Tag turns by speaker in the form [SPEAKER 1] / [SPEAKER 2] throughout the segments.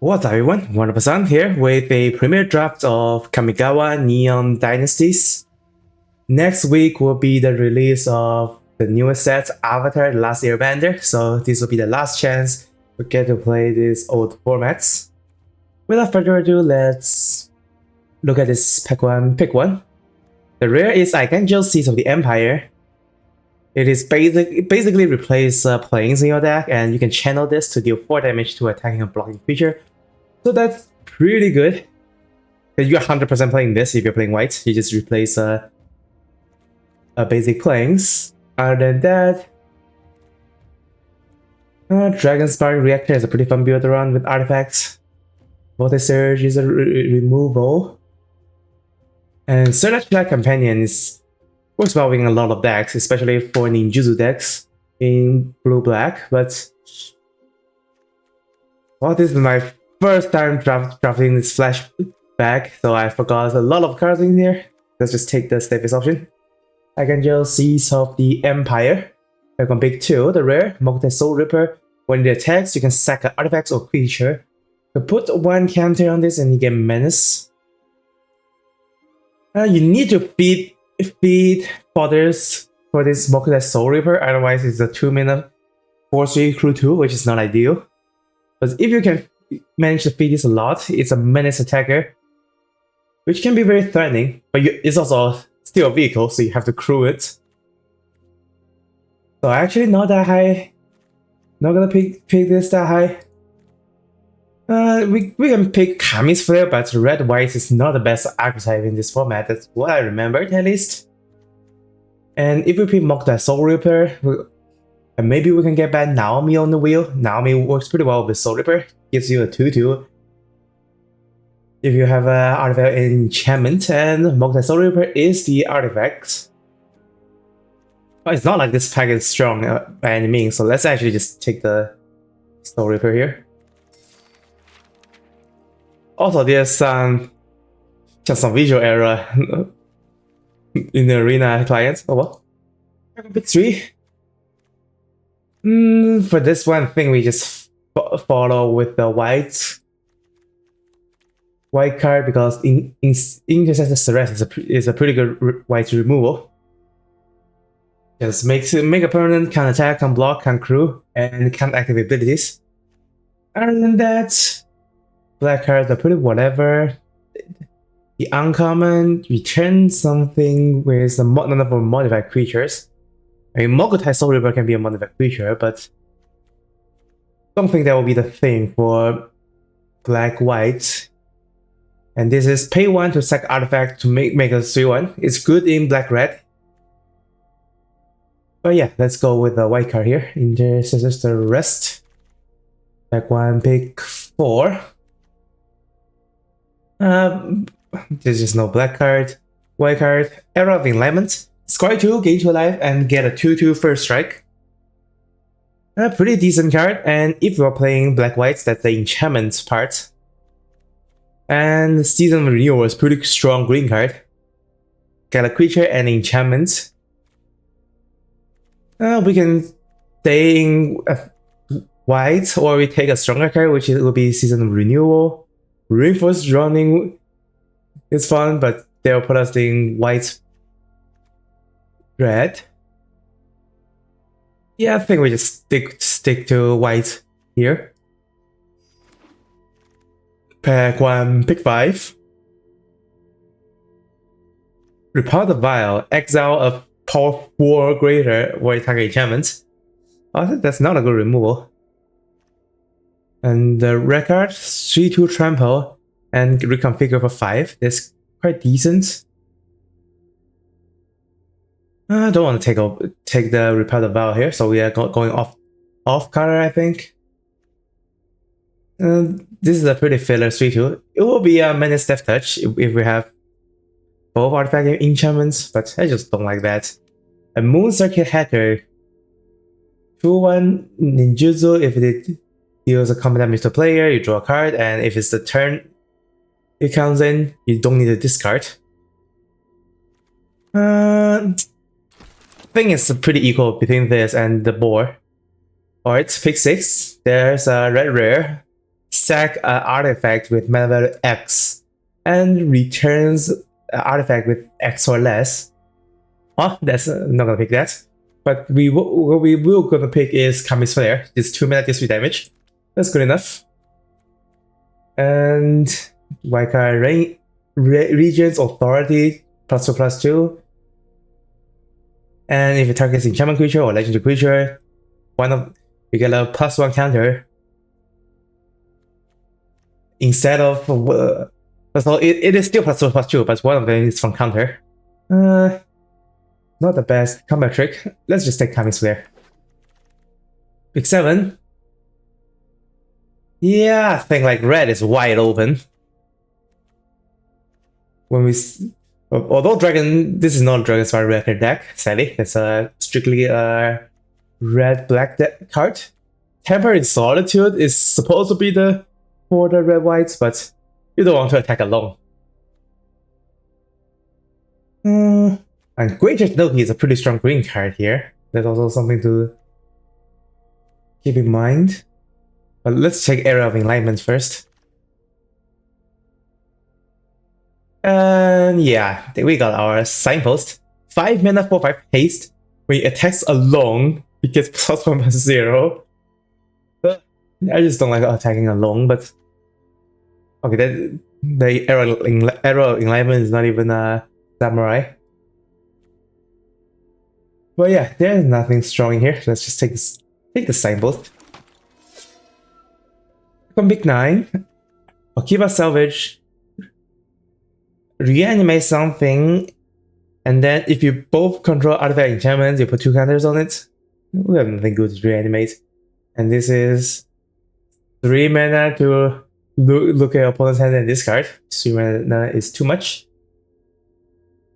[SPEAKER 1] What's up everyone, 124san's here with a premiere draft of Kamigawa Neon Dynasties. Next week will be the release of the newest set, Avatar The Last Airbender, so this will be the last chance to get to play these old formats. Without further ado, let's look at this pick one. The rare is Archangel Seeds of the Empire. It is basically replace planes in your deck, and you can channel this to deal 4 damage to attacking a blocking creature. So that's pretty good. You're 100% playing this if you're playing white. You just replace a basic planes. Other than that, Dragon Spark Reactor is a pretty fun build around with artifacts. Voltage Surge is a removal. And Search Flag Companion works well in a lot of decks, especially for ninjutsu decks in blue-black, but well, this is my first time drafting this flashback, so I forgot a lot of cards in here. Let's just take the safest option. Archangel Seeds of the Empire. Back on pick 2, the rare, Mokutai Soul Ripper. When it attacks, you can sack an artifact or creature. You put 1 counter on this and you get Menace. You need to feed fodders for this Mokutai Soul Ripper, otherwise it's a 2-mana 4/3 crew 2, which is not ideal. But if you can manage to feed this a lot, it's a menace attacker, which can be very threatening, but it's also still a vehicle, so you have to crew it. So actually not that high. Not gonna pick this that high. We can pick Kami's Flare, but red-white is not the best archetype in this format, that's what I remembered at least. And if we pick Mokutai Soul Ripper, and maybe we can get back Naomi on the wheel. Naomi works pretty well with Soul Ripper, gives you a 2/2. If you have an artifact enchantment, and Mokutai Soul Ripper is the artifact. But it's not like this pack is strong by any means, so let's actually just take the Soul Ripper here. Also, there's just some visual error in the arena client. Oh well. Pick 3. For this one, I think we just follow with the white card, because Intercessor Ceres is a pretty good white removal. Just make a permanent, can attack, can block, can crew, and can activate abilities. Other than that, black cards are pretty whatever. The uncommon, return something with a number of modified creatures. I mean, Mokutai Soul Ripper can be a modified creature, but I don't think that will be the thing for black-white. And this is pay 1 to sack artifact to make a 3/1. It's good in black-red. But yeah, let's go with the white card here. Intercessor Rest. Back 1, pick 4. There's just no black card. White card, Era of Enlightenment. Score 2, gain 2 life, and get a 2/2 first strike. A pretty decent card, and if you're playing black-whites, that's the enchantment part. And Season Renewal is pretty strong green card. Get a creature and enchantment. We can stay in white, or we take a stronger card, which will be Season Renewal. Reinforced Running is fun, but they'll put us in white red. Yeah, I think we just stick to white here. Pack 1, pick 5. Repel the Vial, exile a power 4 greater white target enchantment. I think that's not a good removal. And the record 3/2 trample and reconfigure for 5. That's quite decent. I don't want to take the Repel the Vow here, so we are going off color, I think. This is a pretty filler 3/2. It will be a Menace Death Touch if we have both artifact enchantments, but I just don't like that. A Moon Circuit Hacker. 2/1 ninjutsu. If it deals a combat damage to player, you draw a card, and if it's the turn it comes in, you don't need to discard. I think it's pretty equal between this and the board. Alright, pick 6. There's a red rare, sack an artifact with mana value X and returns an artifact with X or less. Oh, that's not gonna pick that. But what we will gonna pick is Kami's Flare. It's 2 mana, deals 3 damage. That's good enough. And wildcard Regent's Authority +2/+2. And if it targets enchantment creature or legendary creature, you get a +1 counter. Instead of so it is still +2/+2, but one of them is from counter. Not the best combat trick. Let's just take Kami's Flare. Pick 7. Yeah, I think like red is wide open. When we, although this is not a Dragon Star record deck, sadly, it's strictly a red-black card. Temporary Solitude is supposed to be for the red-whites, but you don't want to attack alone. And Greater Noki is a pretty strong green card here. That's also something to keep in mind. But let's check Area of Enlightenment first. And yeah, we got our Signpost. 5 mana, 4/5 haste. When it attacks alone, it gets +1/+0. I just don't like attacking alone, but okay, the Area of Enlightenment is not even a samurai. But yeah, there's nothing strong in here. Let's just take the Signpost. From Big 9, Akiba Salvage, reanimate something, and then if you both control artifact enchantments, you put 2 counters on it. We have nothing good to reanimate. And this is 3 mana to look at your opponent's hand and discard. 3 mana is too much.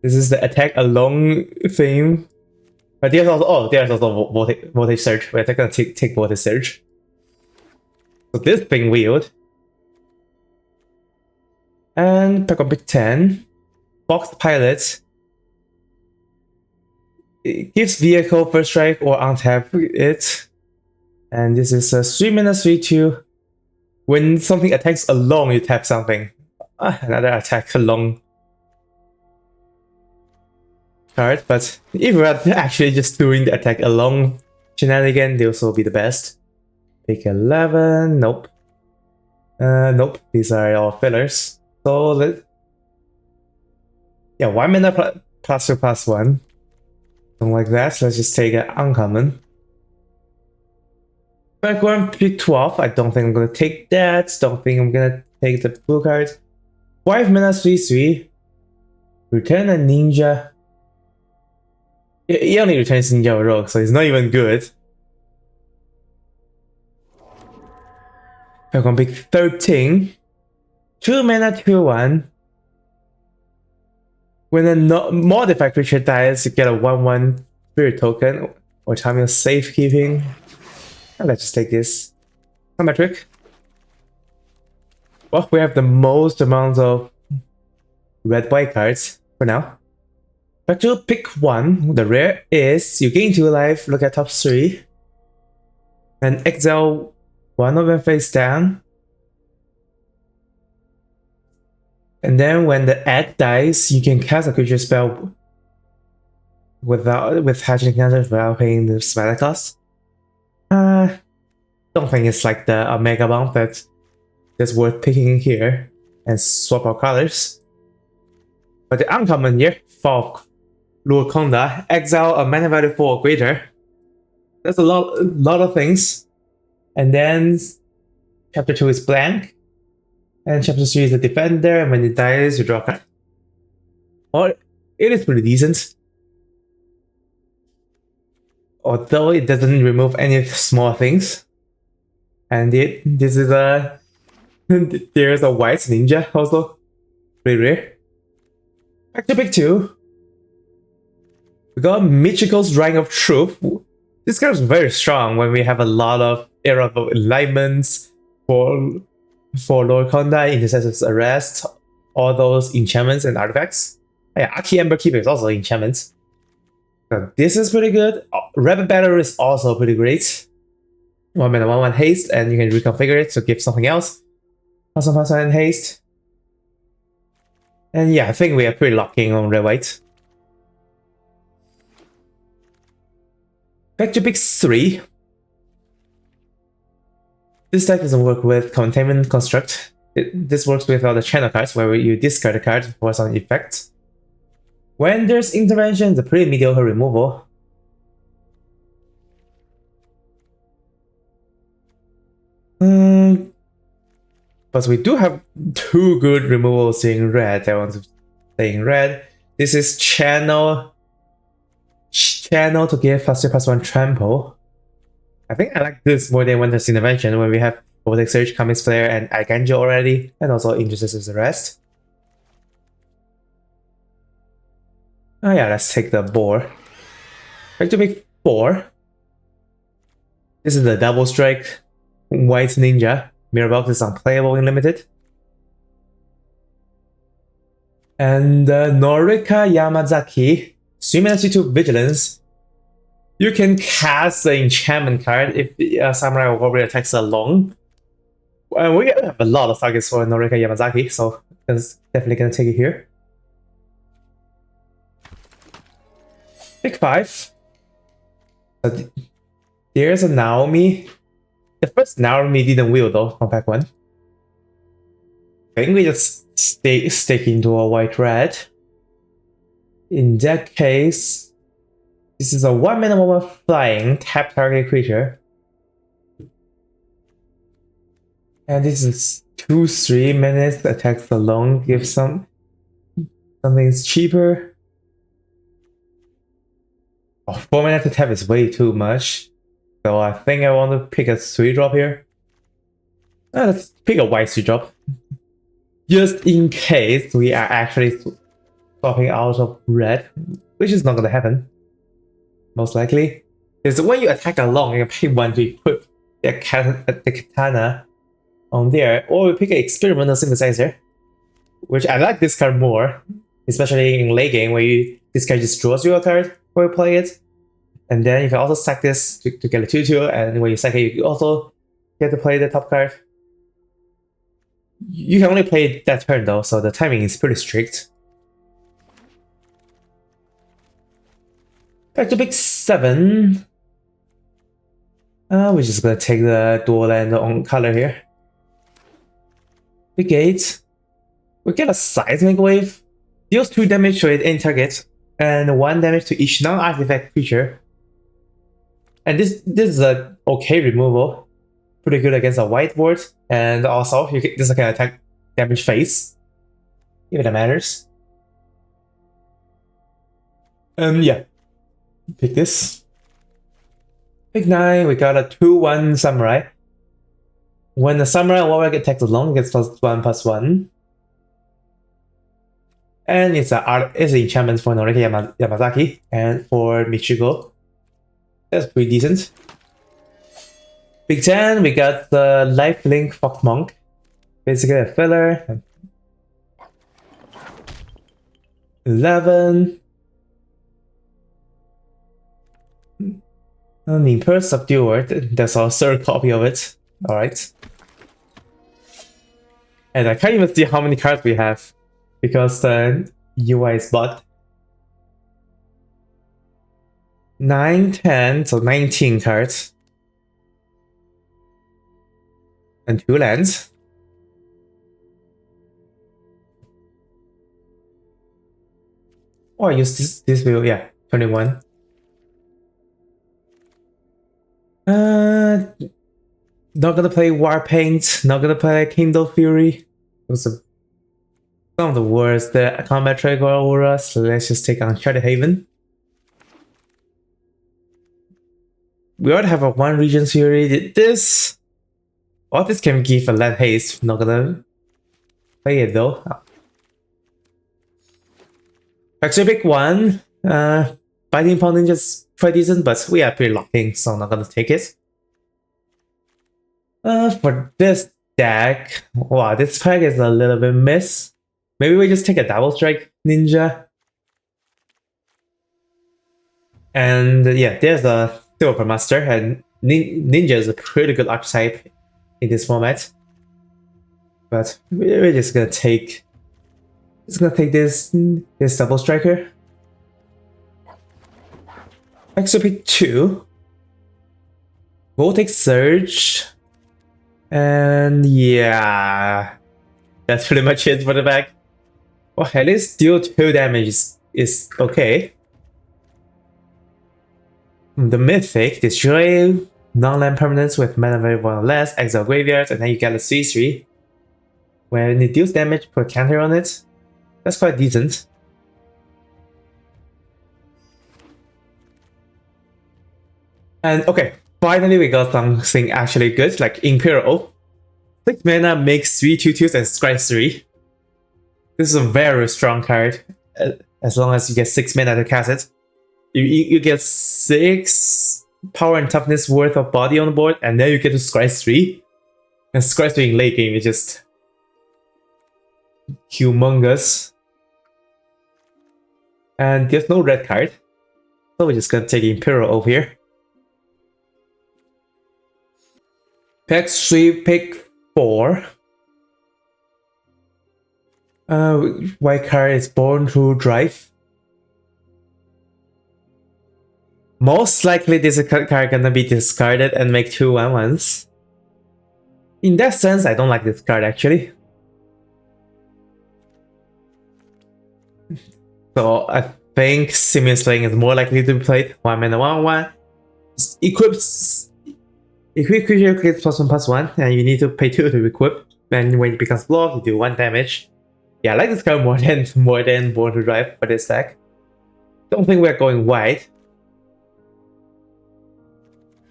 [SPEAKER 1] This is the attack alone theme. But there's also Voltage Surge. We're gonna take Voltage Surge. So this thing wield. And pick up Big 10. Box Pilot. It gives vehicle first strike or untap it. And this is a 3 mana 3/2. When something attacks alone, you tap something. Another attack alone card. But if you're actually just doing the attack alone shenanigan, they'll also be the best. Pick 11. Nope. Nope. These are all fillers. So yeah, 1 mana +2/+1. Don't like that. Let's just take an uncommon. Back 1, pick 12. I don't think I'm gonna take that. Don't think I'm gonna take the blue card. 5 mana 3/3. Return a ninja. He only returns ninja or rogue, so it's not even good. Back 1, pick 13. 2 mana 2/1. When a modified creature dies, you get a 1/1 spirit token or time of safekeeping. Let's just take this. Combat trick. Well, we have the most amount of red-white cards for now. Back to pick 1. The rare is you gain 2 life, look at top 3, and exile 1 of them face down. And then when the egg dies, you can cast a creature spell with hatching counters without paying the spell cost. Don't think it's like the Omega Bomb that's worth picking here and swap our colors. But the uncommon here, Fall Lord Konda, exile a mana value 4 or greater. That's a lot of things. And then chapter 2 is blank. And chapter 3 is the defender, and when it dies, you draw a card. Or it is pretty decent. Although it doesn't remove any small things. And this is a there's a white ninja also. Pretty rare. Back to pick 2. We got Michiko's Ring of Truth. This card is very strong when we have a lot of Era of Enlightenments for Lord Kondai, Intercessor's Arrest, all those enchantments and artifacts. Oh yeah, Aki Ember Keeper is also enchantments. So this is pretty good. Rapid Battle is also pretty great. 1 mana 1/1 haste, and you can reconfigure it to give something else. +1/+1 and haste. And yeah, I think we are pretty locking on red white. Back to pick 3. This deck doesn't work with Containment Construct. This works with all the channel cards where you discard a card for some effect. When there's intervention, it's a pretty mediocre removal. But we do have 2 good removals in red. I want to stay in red. This is Channel to give +2/+1 trample. I think I like this more than Winter's Intervention when we have Vortex Surge, Kami's Flare, and Archangel already, and also Injustice the rest. Oh yeah, let's take the boar. Back to pick 4. This is the Double Strike White Ninja. Mirror Box is unplayable in Limited. And Norika Yamazaki, Swim Energy to Vigilance. You can cast the enchantment card if Samurai or Warrior attacks along. We have a lot of targets for Norika Yamazaki, so that's definitely gonna take it here. Pick 5. There's a Naomi. The first Naomi didn't wheel though on pack 1. I think we just stick into a white-red. In that case, this is a 1-mana moment flying, tap target creature. And this is 2-3 minutes, attacks alone, give something cheaper. Oh, 4 mana to tap is way too much. So I think I want to pick a 3-drop here. Let's pick a white 3-drop. Just in case we are actually swapping out of red, which is not going to happen. Most likely. Because when you attack along, you can pay 1 to equip the katana on there. Or we pick an experimental synthesizer. Which I like this card more. Especially in late game where this card just draws you a card when you play it. And then you can also sack this to get a 2/2, and when you sack it, you also get to play the top card. You can only play that turn though, so the timing is pretty strict. Back to pick 7. We're just gonna take the dual land on color here. Pick 8. We get a Seismic Wave. Deals 2 damage to any target, and 1 damage to each non-artifact creature. And this is a okay removal, pretty good against a whiteboard, and also this can attack damage phase, if that matters. Yeah, pick this. Pick 9. We got a 2/1 Samurai. When the Samurai Warrior attacks alone, it gets +1/+1. And it's an enchantment for Norika Yamazaki and for Michigo. That's pretty decent. Pick 10, we got the Lifelink Fox Monk. Basically a filler. 11. Imperial Subduer, that's our 3rd copy of it. Alright. And I can't even see how many cards we have because the UI is bugged. 9, 10, so 19 cards. And 2 lands. Or use this wheel, yeah, 21. Not gonna play Warpaint, not gonna play Kindle Fury. Those are some of the worst combat trigger auras, so let's just take Uncharted Haven. We already have a 1 region Fury. This can give a land haste. Not gonna play it though. Back to pick 1. Biting Pawn Ninja's pretty decent, but we are pretty locked in, so I'm not gonna take it. For this deck, wow, this pack is a little bit miss. Maybe we just take a Double Strike Ninja. And yeah, there's a Silver Master, and Ninja is a pretty good archetype in this format. But we're just gonna take this double striker. Extra pick 2. Voltaic Surge. And yeah, that's pretty much it for the back. Well, at least deal 2 damage is okay. The Mythic, destroy non-land permanents with mana value 1 or less, exile graveyards, and then you get a 3/3. When it deals damage, put a counter on it. That's quite decent. And okay, finally we got something actually good, like Imperial. 6 mana makes 3 2/2s and scry 3. This is a very strong card, as long as you get 6 mana to cast it. You get 6 power and toughness worth of body on the board, and then you get to scry 3. And scry 3 in late game is just humongous. And there's no red card, so we're just gonna take Imperial over here. Pick 3, pick 4. White card is Born to Drive. Most likely this card gonna be discarded and make 2 1/1s. In that sense, I don't like this card actually. So I think Simian Slaying is more likely to be played. 1 mana 1/1. Equip creature gets +1/+1, and you need to pay 2 to equip. And when it becomes blocked, you do 1 damage. Yeah, I like this card more than Born to Drive for this deck. Don't think we're going wide.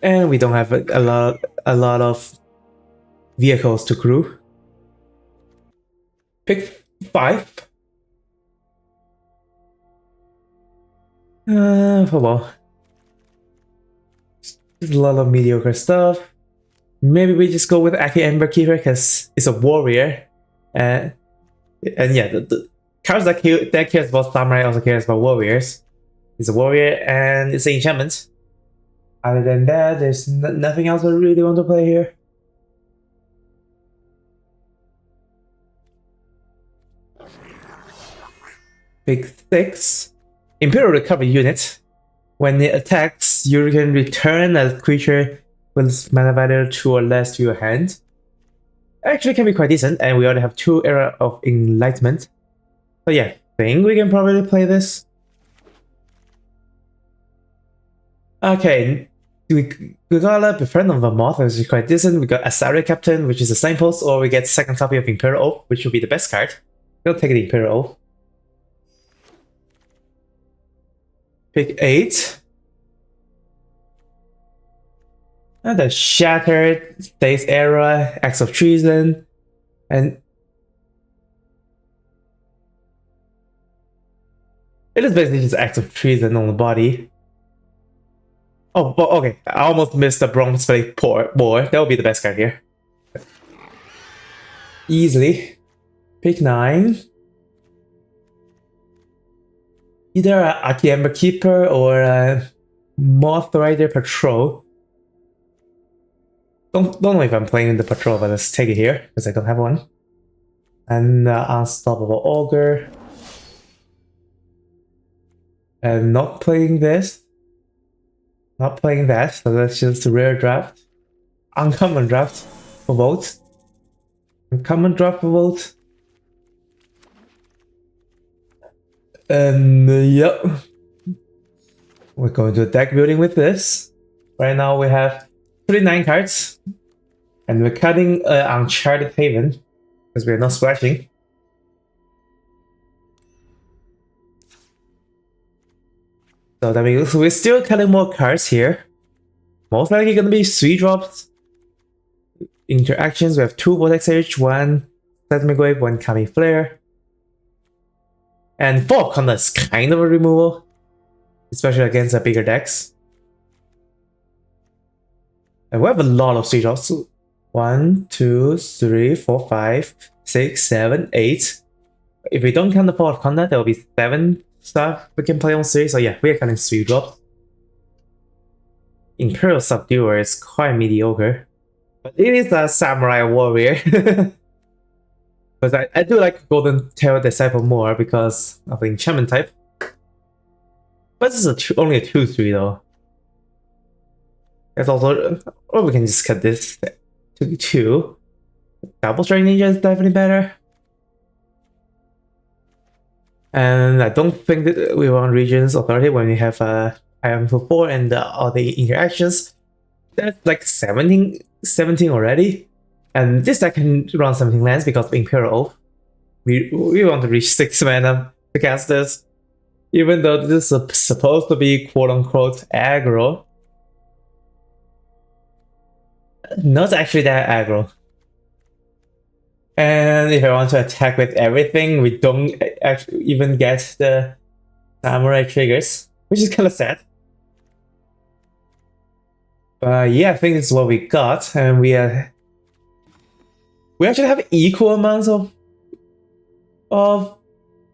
[SPEAKER 1] And we don't have a lot of vehicles to crew. Pick 5. Oh well. There's a lot of mediocre stuff. Maybe we just go with Aki Ember Keeper because it's a warrior. And yeah, the cards that cares about samurai also cares about warriors. It's a warrior and it's an enchantment. Other than that, there's nothing else I really want to play here. Pick 6. Imperial Recovery Unit. When it attacks, you can return a creature with mana value 2 or less to your hand. Actually can be quite decent, and we already have 2 Era of Enlightenment. So yeah, I think we can probably play this. Okay, we got a Befriend of a Moth, which is quite decent. We got Asaria Captain, which is a signpost, or we get second copy of Imperial Oath, which will be the best card. We'll take the Imperial Oath. Pick 8. And the Shattered, Stays Era, Acts of Treason, and it is basically just Acts of Treason on the body. Oh, okay, I almost missed the Bronze Blade Boar. That would be the best card here. Easily. Pick 9. Either a Aki Ember Keeper or a Moth Rider Patrol. Don't know if I'm playing the Patrol, but let's take it here, because I don't have one. And Unstoppable Ogre. And not playing this. Not playing that, so that's just a rare draft. Uncommon draft for vote. Uncommon draft for vote. And yep. We're going to deck building with this. Right now we have 39 cards. And we're cutting Uncharted Haven, because we're not splashing. So that means we're still cutting more cards here. Most likely gonna be 3 drops. Interactions, we have 2 Vortex Edge, 1 Seismic Wave, 1 Kami Flare. And 4 Conda is kind of a removal, especially against the bigger decks. And we have a lot of 3 drops. 1, 2, 3, 4, 5, 6, 7, 8. If we don't count the 4 Conda, there will be 7 stuff we can play on 3. So yeah, we are counting 3 drops. Imperial Subduer is quite mediocre, but it is a samurai warrior. Because I do like Golden Terror Disciple more because of the enchantment type. But this is only a 2-3 though. It's also, or we can just cut this to 2. Double Strike Ninja is definitely better. And I don't think that we want Regions Authority when we have Iron for 4 and all the interactions. That's like 17 already. And this deck can run 17 lands because of Imperial. We want to reach 6 mana to cast this. Even though this is supposed to be quote-unquote aggro. Not actually that aggro. And if I want to attack with everything, we don't actually even get the Samurai triggers, which is kind of sad. But yeah, I think this is what we got, and we actually have equal amounts of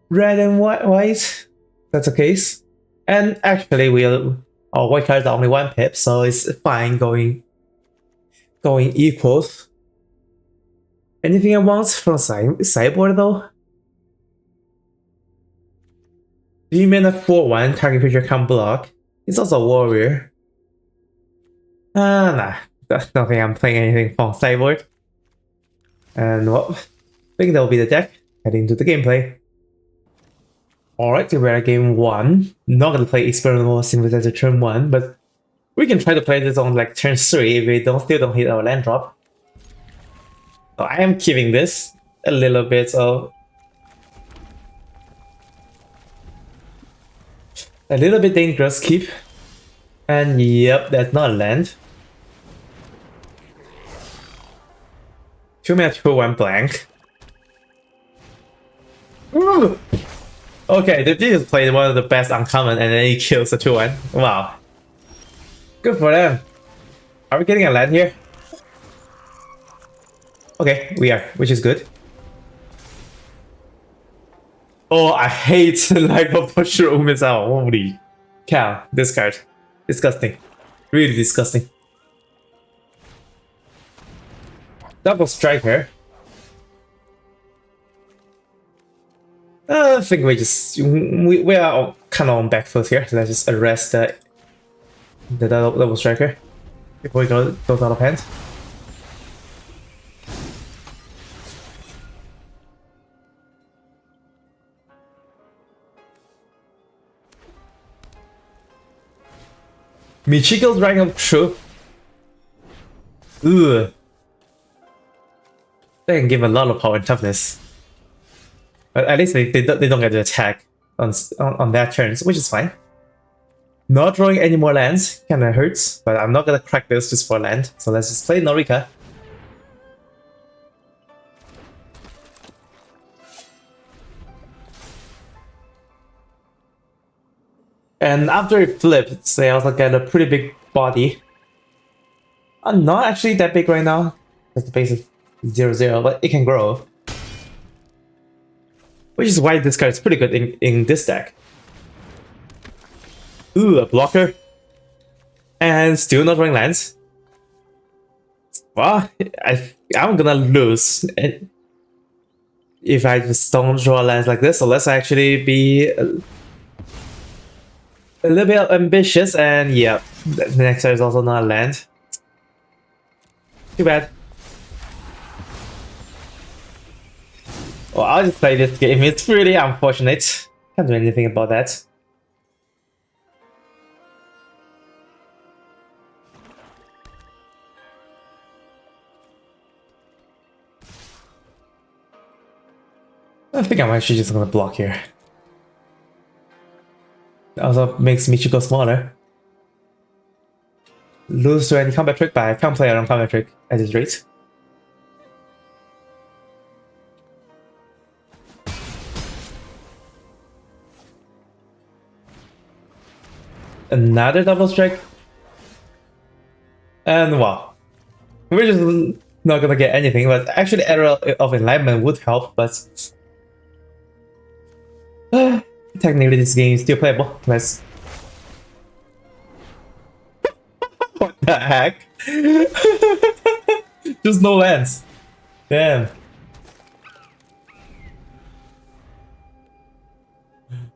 [SPEAKER 1] red and white. That's the case. And actually, our white cards are only 1 pip, so it's fine going equals. Anything I want from sideboard though? 3 mana 4/1, target creature can't block. It's also a warrior. Nah, that's nothing. I'm playing anything from sideboard. And well, I think that will be the deck. Heading to the gameplay. Alright, we're at game 1. Not gonna play Experimental Synthesizer turn 1, but we can try to play this on like turn 3 if we still don't hit our land drop. So I am keeping this a little bit of a little bit dangerous keep. And yep, that's not a land. 2 mana 2/1 blank. Ooh. Okay, they just played one of the best uncommon and then he kills a 2/1. Wow. Good for them. Are we getting a land here? Okay, we are, which is good. Oh, I hate lack of mushroom as well. Holy cow, this card. Disgusting. Really disgusting. Double Striker. I think we are kind of on back foot here. Let's just arrest the double Striker before it goes out of hand. Michiko's Dragon of Truth. Ugh. They can give a lot of power and toughness. But at least they don't get to attack on that turn, which is fine. Not drawing any more lands kinda hurts, but I'm not gonna crack this just for land. So let's just play Norika. And after it flips, they also get a pretty big body. Not actually that big right now, because the base is 0/0, but it can grow. Which is why this card is pretty good in this deck. Ooh, a blocker. And still not drawing lands. Well, I'm gonna lose if I just don't draw lands like this, so let's actually be a little bit ambitious, and yeah, the next card is also not a land. Too bad. Well, I'll just play this game. It's really unfortunate. Can't do anything about that. I think I'm actually just gonna block here. Also makes Michiko smaller. Lose to any combat trick, but I can't play around combat trick at this rate. Another double strike. And wow. We're just not gonna get anything, but actually Arrow of Enlightenment would help, but technically this game is still playable. Let's... What the heck? Just no lands. Damn.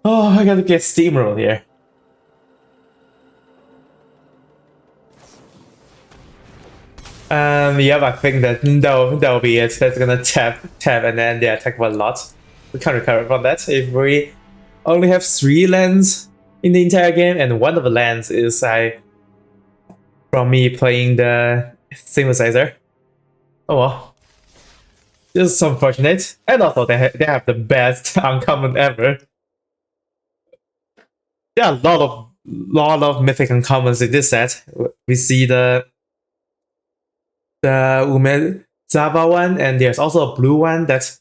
[SPEAKER 1] Oh, I gotta get steamrolled here. Yep, I think that'll be it. That's gonna tap, and then they attack one lot. We can't recover from that if we only have 3 lands in the entire game, and one of the lands is from me playing the synthesizer. Oh well. This is unfortunate. And also they have the best uncommon ever. There are a lot of mythic uncommons in this set. We see the Umezawa one, and there's also a blue one that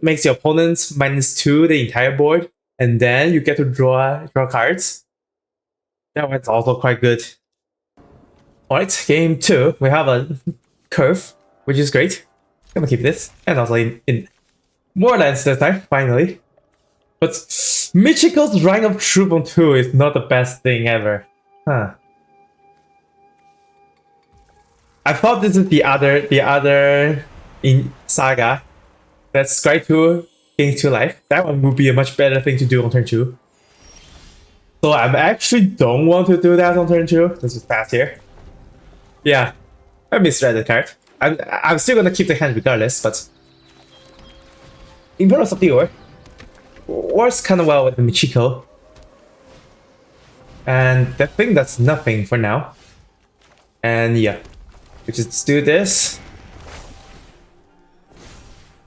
[SPEAKER 1] makes your opponents -2 the entire board, and then you get to draw cards. That one's also quite good. Alright, game 2, we have a curve, which is great. I'm gonna keep this, and also in more lands this time, finally. But Michiko's Ring of Truth on 2 is not the best thing ever. Huh. I thought this is the other in Saga. That's Scry 2 gains 2 life. That one would be a much better thing to do on turn 2. So I actually don't want to do that on turn 2. Let's just pass here. Yeah, I misread the card. I'm still gonna keep the hand regardless, but Imperial Subduer works kind of well with the Michiko. And I think that's nothing for now. And yeah, we just do this.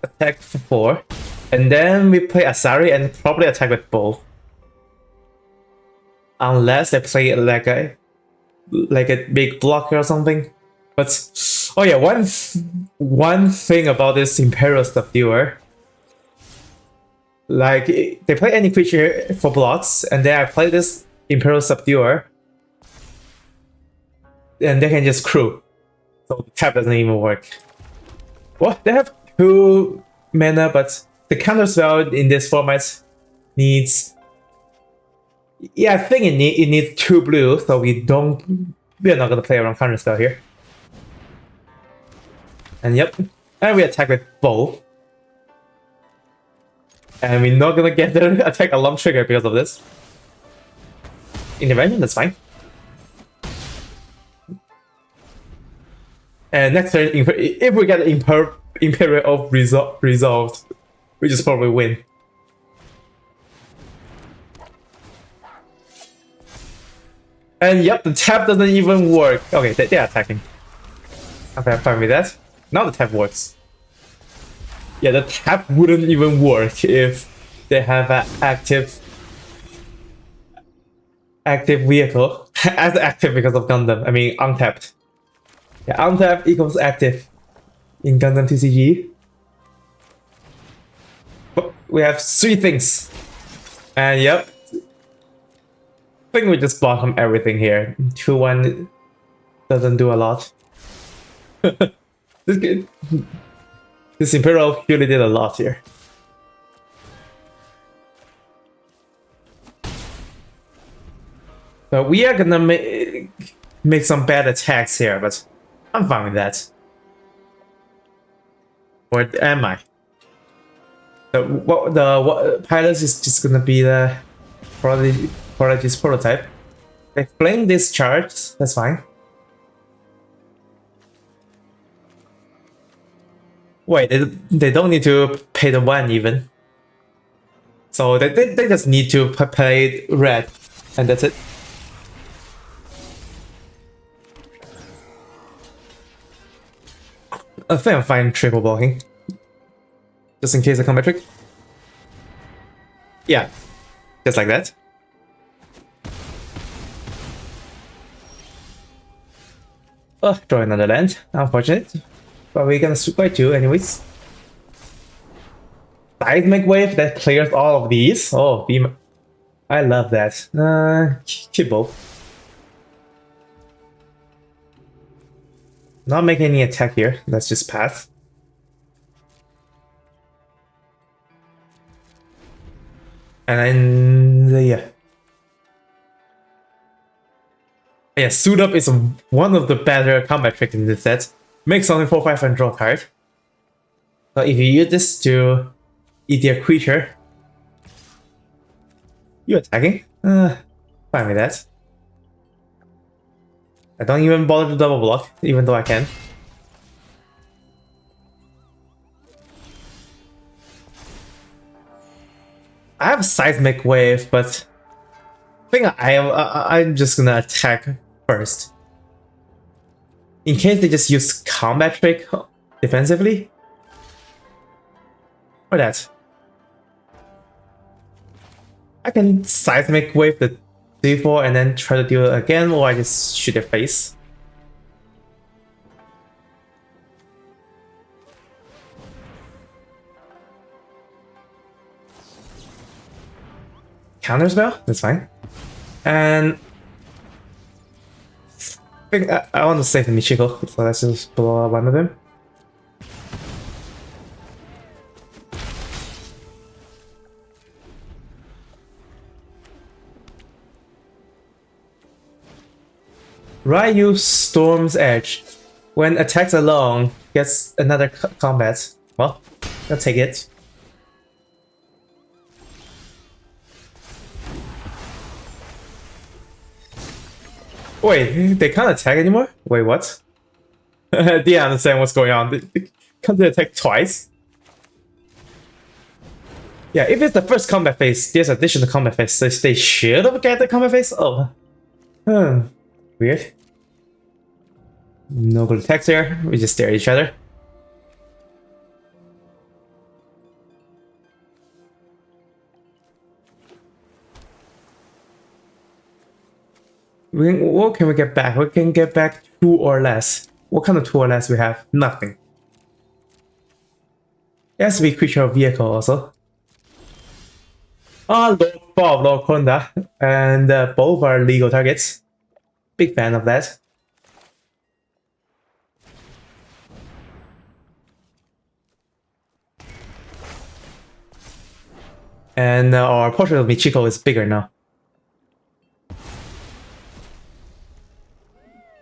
[SPEAKER 1] Attack for 4. And then we play Asari and probably attack with both. Unless they play like a big blocker or something. But oh yeah, one thing about this Imperial Subduer, like they play any creature for blocks, and then I play this Imperial Subduer, and they can just crew. So the tap doesn't even work. Well, they have 2 mana, but the counter spell in this format needs. Yeah, I think it needs 2 blue, so we're not gonna play around counter spell here. And yep, and we attack with both. And we're not gonna get the attack alarm trigger because of this. Intervention, that's fine. And next turn, if we get Imperial resolved, we just probably win. And yep, the tap doesn't even work. Okay, they're attacking. I'm fine with that. Now the tap works. Yeah, the tap wouldn't even work if they have an active vehicle. As active because of Gundam. I mean, untapped. Yeah, untapped equals active in Gundam TCG. But we have 3 things. And yep. I think we just bottom everything here. 2-1 doesn't do a lot. This Imperial really did a lot here. So we are gonna make some bad attacks here, but I'm fine with that. Or am I? The pilots is just gonna be the Prodigy's prototype. They're playing this charge, that's fine. Wait, they don't need to pay the 1 even. So they just need to play red, and that's it. I think I'm fine triple blocking. Just in case I come back trick. Yeah, just like that. Oh, draw another land. Unfortunate. But we're gonna super 2 anyways. Seismic Wave that clears all of these. Oh, beam. I love that. Keep both. Not making any attack here. Let's just pass. And then, yeah. Yeah, Suit Up is one of the better combat tricks in this set. Make something 4/5 and draw a card. So if you use this to eat their creature, You attacking? Fine with that. I don't even bother to double block, even though I can. I have a seismic wave, but I think I'm just gonna attack first. In case they just use combat trick defensively. Or that. I can seismic wave the D4 and then try to deal it again, or I just shoot their face. Counterspell? That's fine. And I think I want to save the Michiko, so let's just blow up one of them. Ryu Storm's Edge. When attacks alone, gets another combat. Well, I'll take it. Wait, they can't attack anymore? Wait, what? They understand what's going on. They can't attack twice? Yeah, if it's the first combat phase, there's additional combat phase, so they should have get the combat phase? Oh. Weird. No good attacks here, we just stare at each other. What can we get back? We can get back 2 or less. What kind of 2 or less we have? Nothing. It has to be creature or vehicle also. Lord Bob, Lord Konda, and both are legal targets. Big fan of that. And our portrait of Michiko is bigger now.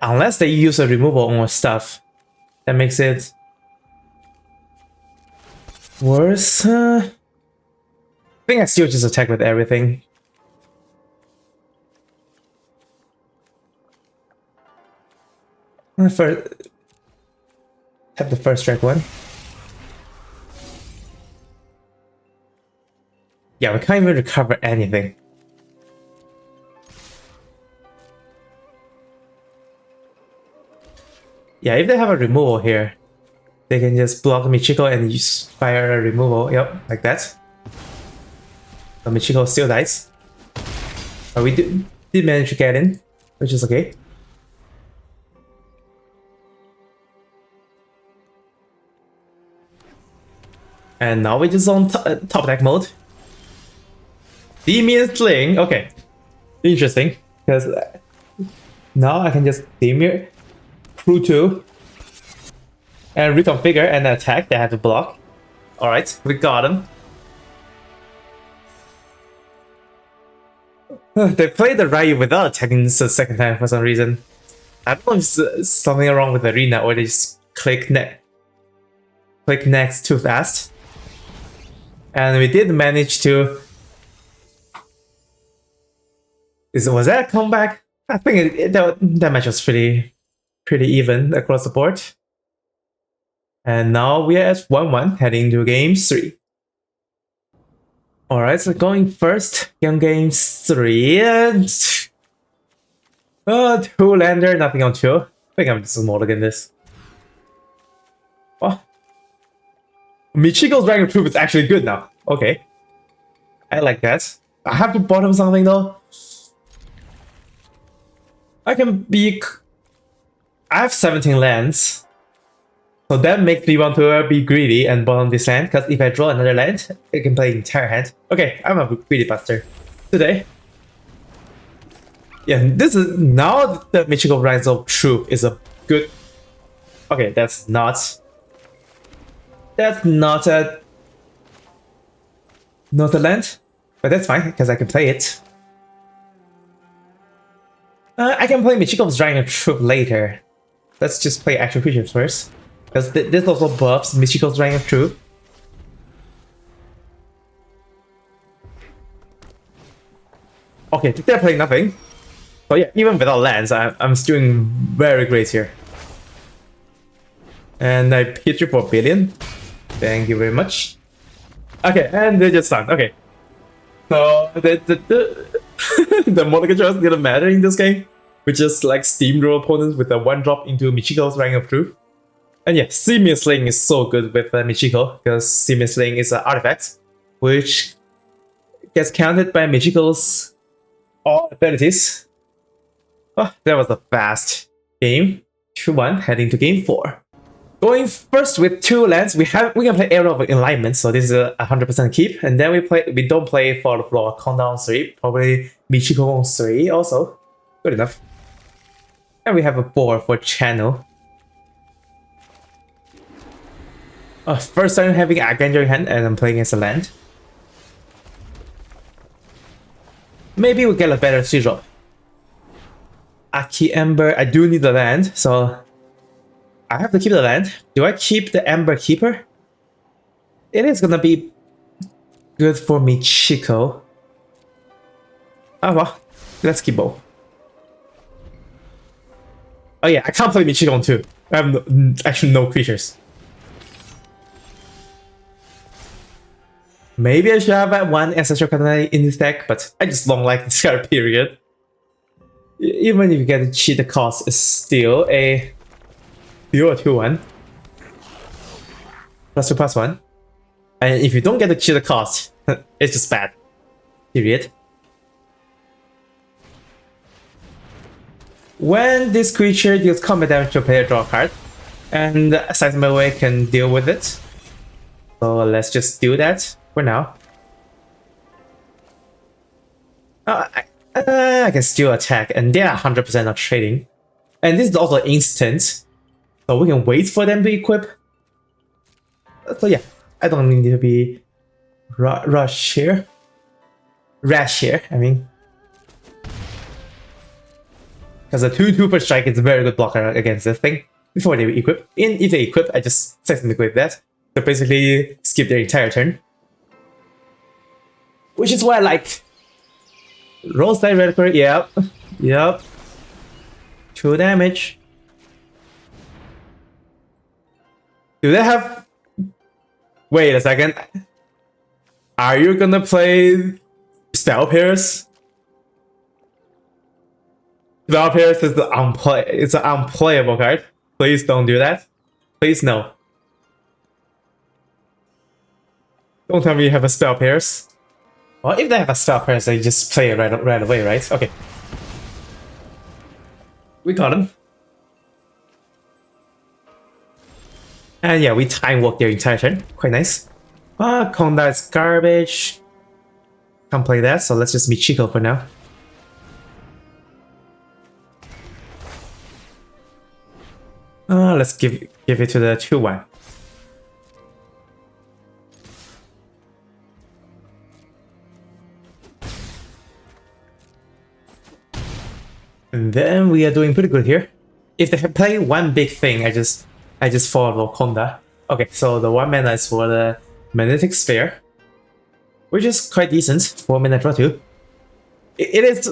[SPEAKER 1] Unless they use a removal on our stuff. That makes it worse. I think I still just attack with everything. First, have the first strike one. Yeah, we can't even recover anything. Yeah, if they have a removal here, they can just block Michiko and use fire a removal. Yep, like that. But Michiko still dies. But we did manage to get in, which is okay. And now we're just on top deck mode. Demir Sling, okay. Interesting, because now I can just Demir Crew 2 and reconfigure and attack. They have to block. Alright, we got him. They played the Ryu without attacking this the second time for some reason. I don't know if it's something wrong with the arena or they just click next too fast. And we did manage to... Was that a comeback? I think that match was pretty even across the board. And now we are at 1-1, heading to game 3. Alright, so going first, game 3. 2-lander, nothing on 2. I think I'm just smaller than this. Oh. Michiko's Dragon Troop is actually good now. Okay. I like that. I have to bottom something though. I have 17 lands. So that makes me want to be greedy and bottom this land, because if I draw another land, I can play entire hand. Okay, I'm a greedy bastard today. Yeah, this is now the Michiko Rise of Troop is a good. Okay, that's not a land, but that's fine because I can play it. I can play Michiko's Dragon Troop later. Let's just play actual creatures first, because this also buffs Michiko's Dragon Troop. Okay, they're playing nothing. So yeah, even without lands, I'm still doing very great here. And I hit you for a billion. Thank you very much. Okay, and they're just done. Okay. So the Mulligan Trust didn't matter in this game. We just like steamroll opponents with a 1-drop into Michiko's Ring of Truth. And yeah, Simian Sling is so good with Michiko because Simian Sling is an artifact which gets counted by Michiko's all abilities. Oh, that was a fast game. 2-1, heading to game 4. Going first with 2 lands, we can play Arrow of Enlightenment, so this is a 100% keep, and then we don't play for the floor, Konda on 3, probably Michiko on 3 also. Good enough. And we have a 4 for Channel. First time having Archangel in hand, and I'm playing as a land. Maybe we get a better 3-drop. Aki Ember, I do need the land, so I have to keep the land. Do I keep the Ember Keeper? It is gonna be good for Michiko. Oh well, let's keep both. Oh yeah, I can't play Michiko on 2. I have actually no creatures. Maybe I should have 1 Ancestral Katana in this deck, but I just don't like this card, period. Even if you get to cheat the cost, it's still a 2-1. +2/+1. And if you don't get to cheat the cost, it's just bad. Period. When this creature deals combat damage to a player, draw a card. And Seismic Wave can deal with it. So let's just do that for now. I can still attack, and they are 100% not trading. And this is also instant, so we can wait for them to equip. So yeah, I don't need to be rash here, I mean. Because a 2/2 per strike is a very good blocker against this thing. Before they equip. If they equip, I just seismic wave that. So basically skip their entire turn. Which is why I like roll side reliquary, yep. 2 damage. Do they have... Wait a second. Are you gonna play Spell Pierce? Spell Pierce is it's an unplayable card. Please don't do that. Please no. Don't tell me you have a Spell Pierce. Well, if they have a Spell Pierce, they just play it right away, right? Okay. We got him. And yeah, we time walk their entire turn. Quite nice. Konda is garbage. Can't play that, so let's just Michiko for now. Let's give it to the 2-1. And then we are doing pretty good here. If they have played one big thing, I just follow Konda. Okay, so the 1 mana is for the Magnetic Sphere, which is quite decent. 4 mana draw 2. It is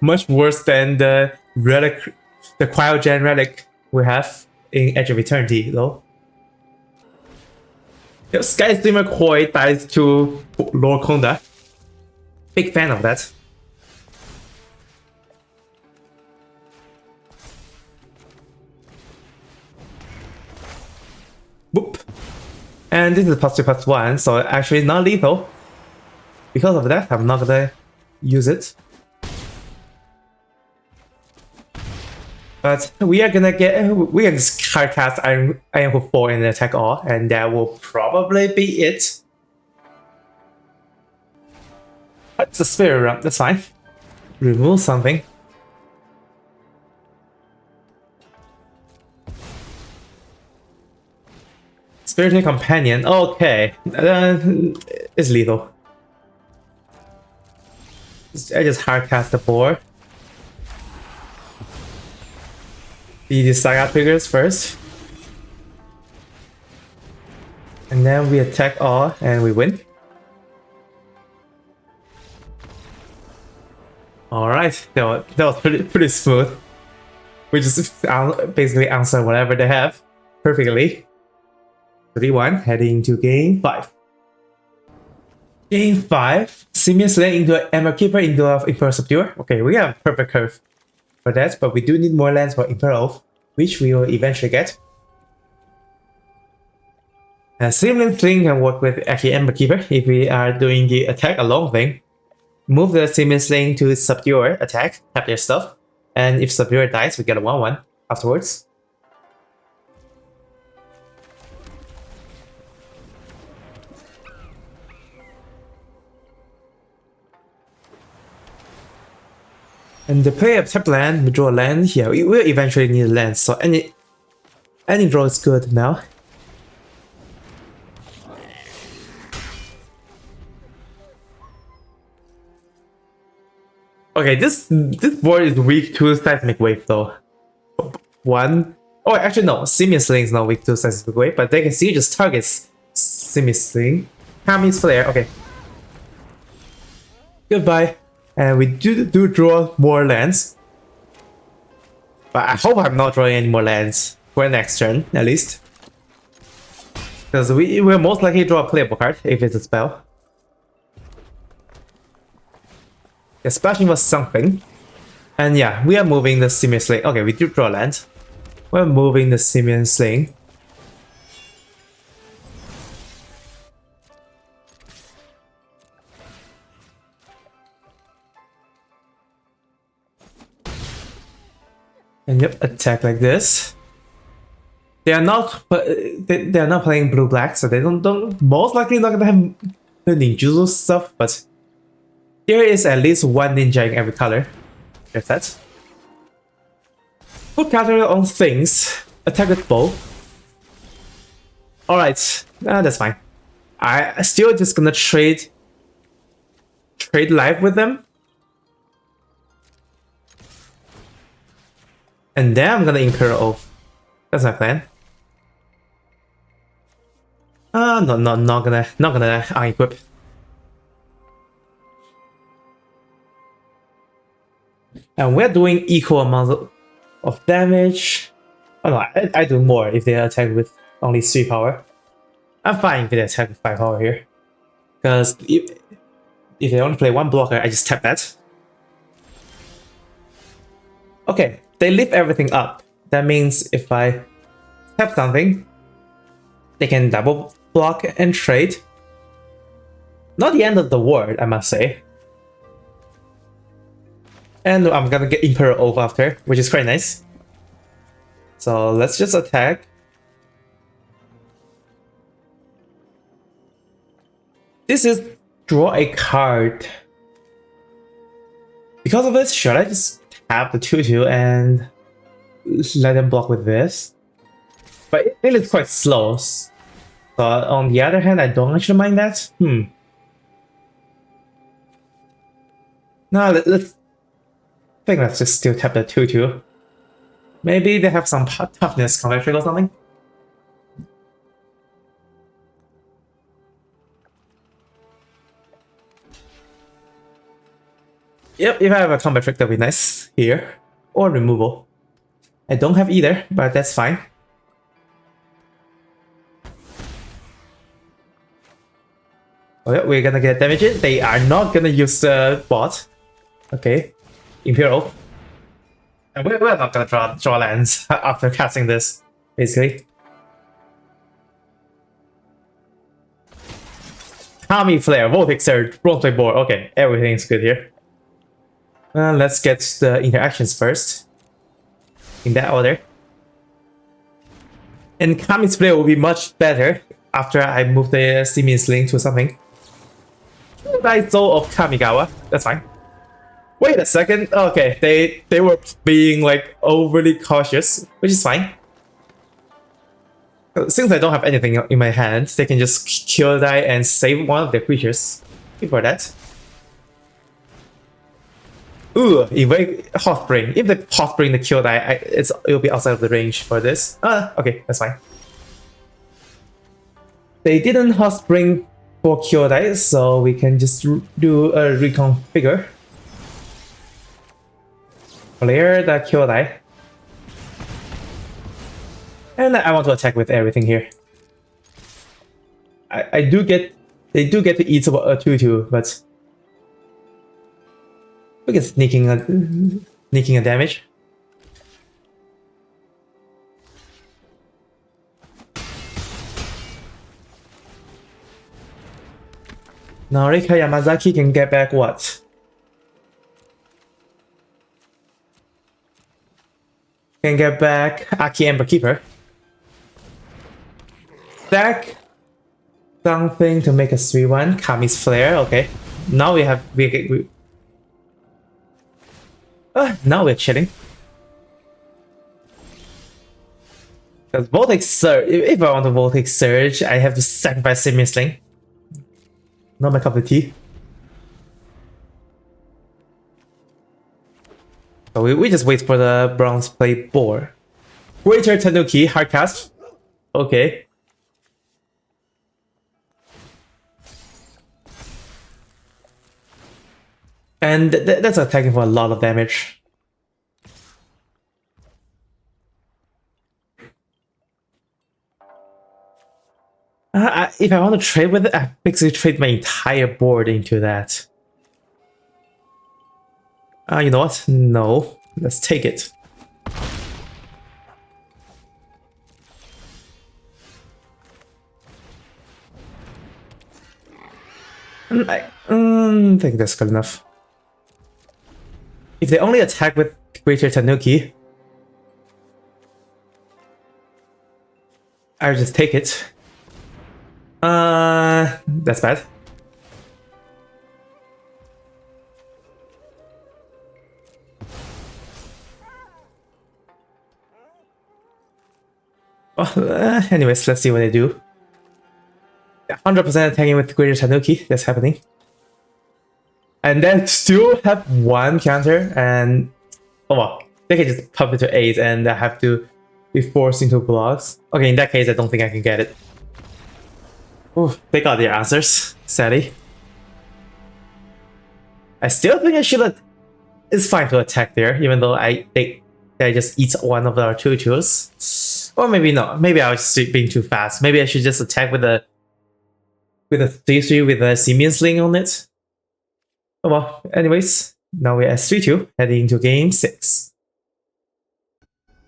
[SPEAKER 1] much worse than the relic, the Cryogen relic we have in Edge of Eternity, though. Sky Steamer Koi dies to Lord Konda. Big fan of that. Boop. And this is +2/+1, so actually not lethal. Because of that, I'm not gonna use it. But we are gonna we can just hard cast Iron Hook 4 and attack all, and that will probably be it. That's a Spirit Realm, that's fine. Remove something. Spiritual Companion, okay. It's lethal. I just hardcast the board. The Saga triggers first. And then we attack all and we win. Alright, that was pretty smooth. We just basically answer whatever they have perfectly. 3-1, heading to game 5. Game 5, Simius Lane into Emerald Keeper into Imperial Subduer. Okay, we have a perfect curve for that, but we do need more lands for Imperial, which we will eventually get. Simius Lane can work with actually Emerald Keeper if we are doing the attack along thing. Move the Simius Lane to Subduer attack, tap their stuff, and if Subduer dies, we get a 1-1 afterwards. And the play of tap land, we draw a land here. We will eventually need a land, so any draw is good now. Okay, this board is weak to Seismic Wave though. Oh, actually no, Simius Lane is not weak to Seismic Wave, but they can see just targets Simius Lane. Kami's Flare, okay. Goodbye. And we do draw more lands. But I hope I'm not drawing any more lands for next turn, at least. Because we will most likely draw a playable card if it's a spell. Yeah, splashing was something. And yeah, we are moving the Simius Lane. Okay, we do draw land. We're moving the Simius Lane. And yep, attack like this. They are not playing blue black, so they don't most likely not gonna have the ninjutsu stuff. But there is at least one ninja in every color. There's that. Put counter on things. Attack with bow. All right, that's fine. I still just gonna trade life with them. And then I'm gonna Imperial Oath. That's my plan. Not gonna unequip. And we're doing equal amounts of damage. Oh no, I do more if they attack with only 3 power. I'm fine if they attack with 5 power here. Because if they only play 1 blocker, I just tap that. Okay. They lift everything up. That means if I tap something, they can double block and trade. Not the end of the world, I must say. And I'm gonna get Imperial Oath after, which is quite nice. So let's just attack. This is draw a card. Because of this, should I just tap the 2/2 and let them block with this? But it is quite slow. So on the other hand, I don't actually mind that. No, let's just still tap the 2/2. Maybe they have some toughness counter trick or something. Yep, if I have a combat trick, that'd be nice here. Or removal. I don't have either, but that's fine. Oh yeah, we're gonna get damage in. They are not gonna use the bot. Okay. Imperial. And we're not gonna draw lands after casting this, basically. Kami Flare, Voltic Surge, Bronze Board. Okay, everything's good here. Let's get the interactions first. In that order. And Kami's Flare will be much better after I move the Simius Lane to something. Nice Soul of Kamigawa. That's fine. Wait a second. Okay, they were being like overly cautious, which is fine. Since I don't have anything in my hand, they can just kill die and save one of their creatures. Before that. Ooh, invade Hot Spring. If the Hot Spring the kill die, it'll be outside of the range for this. Okay, that's fine. They didn't Hot Spring for kill die, so we can just do a reconfigure. Clear the Kyodai. And I want to attack with everything here. I do get... They do get to eat a 2-2, but... We get sneaking a damage. Now Rika Yamazaki can get back what? Can get back Aki Ember Keeper. Stack something to make a 3-1. Kami's Flare, okay. Now we have... now we're chilling. Because Voltic Surge... If I want to Voltic Surge, I have to sacrifice Simian Sling. Not my cup of tea. So we just wait for the Browns play board. Greater Tanuki, hardcast. Okay. And that's attacking for a lot of damage. If I want to trade with it, I basically trade my entire board into that. You know what? No. Let's take it. I think that's good enough. If they only attack with Greater Tanuki, I'll just take it. That's bad. Anyways, let's see what they do. 100% attacking with Greater Tanuki, that's happening. And then still have one counter, and oh well, they can just pump it to 8 and I have to be forced into blocks. Okay, in that case, I don't think I can get it. Ooh, they got their answers, sadly. I still think I should have... It's fine to attack there, even though I think I just eat one of our 2-2s. Or maybe not. Maybe I was being too fast. Maybe I should just attack with a 3-3 with a Simian Sling on it. Oh well, anyways, now we're at 3-2, heading into game 6.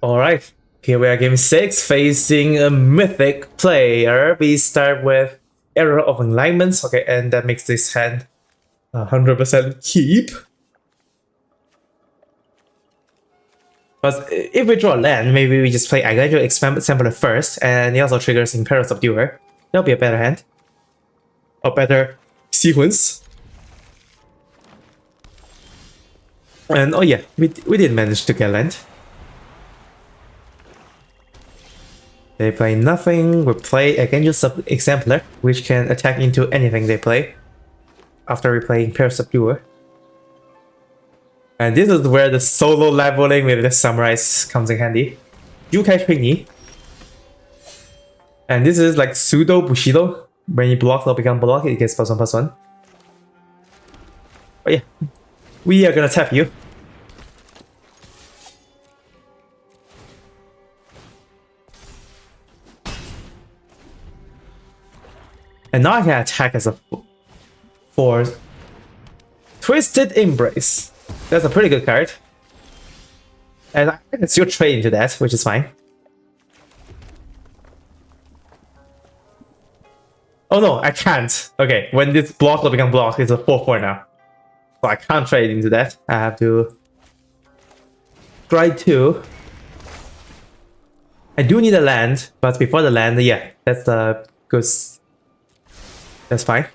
[SPEAKER 1] Alright, here we are game 6, facing a mythic player. We start with Error of Alignments, okay, and that makes this hand 100% keep. But if we draw a land, maybe we just play Identical Assembler first, and it also triggers Imperial Subduer. That'll be a better hand. A better sequence. And oh yeah, we did manage to get land. They play nothing, we play Archangel Exemplar, which can attack into anything they play after we play Imperial Subduer. And this is where the solo leveling with the Samurais comes in handy. Yukai Tringy. And this is like pseudo Bushido. When you block or become blocked, it gets +1/+1. But yeah, we are gonna tap you. And now I can attack as a force. Twisted Embrace. That's a pretty good card. And I can still trade into that, which is fine. Oh no, I can't. Okay, when this block will become blocked, it's a 4/4 now. So I can't trade into that. I have to grind 2. I do need a land, but before the land, yeah, that's a good. That's fine.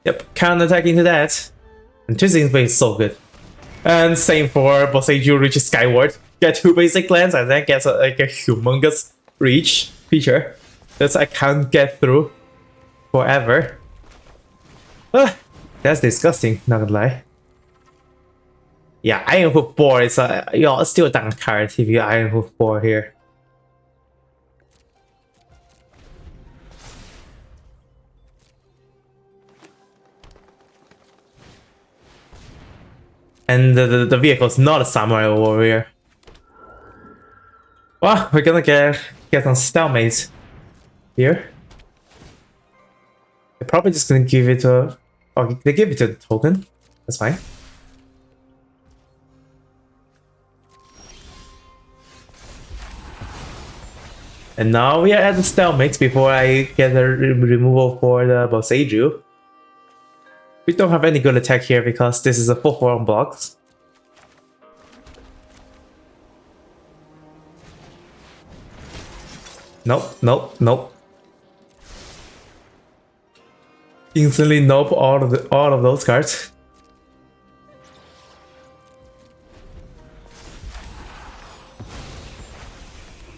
[SPEAKER 1] Yep, counter-attack into that. And Twisting Embrace is so good. And same for Boseiju reaches Skyward. Get 2 basic lands and then gets like a humongous reach feature. That's I can't get through forever. That's disgusting, not gonna lie. Yeah, Iron Hoof Boar is still a down card if you Iron Hoof Boar here. And the vehicle is not a samurai warrior. Well, we're gonna get some stalemates here. They're probably just gonna give it to... Oh, they give it to the token. That's fine. And now we are at the stalemates before I get the removal for the Boseiju. We don't have any good attack here because this is a 4/4 blocks. Nope, nope, nope. Instantly nope all of those cards.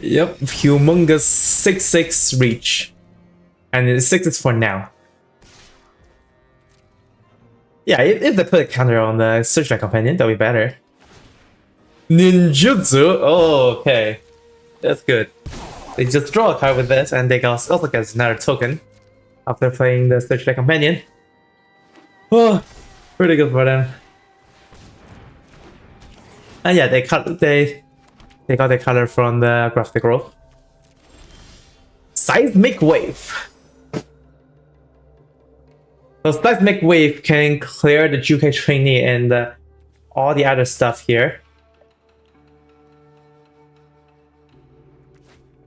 [SPEAKER 1] Yep, humongous 6/6 reach. And it's 6/6 for now. Yeah, if they put a counter on the Searchlight Companion, that'll be better. Ninjutsu? Oh, okay. That's good. They just draw a card with this, and they also get another token after playing the Searchlight Companion. Oh, pretty good for them. And yeah, they got the color from the graphic growth. Seismic Wave. So Seismic Wave can clear the Jukai Trainee and all the other stuff here.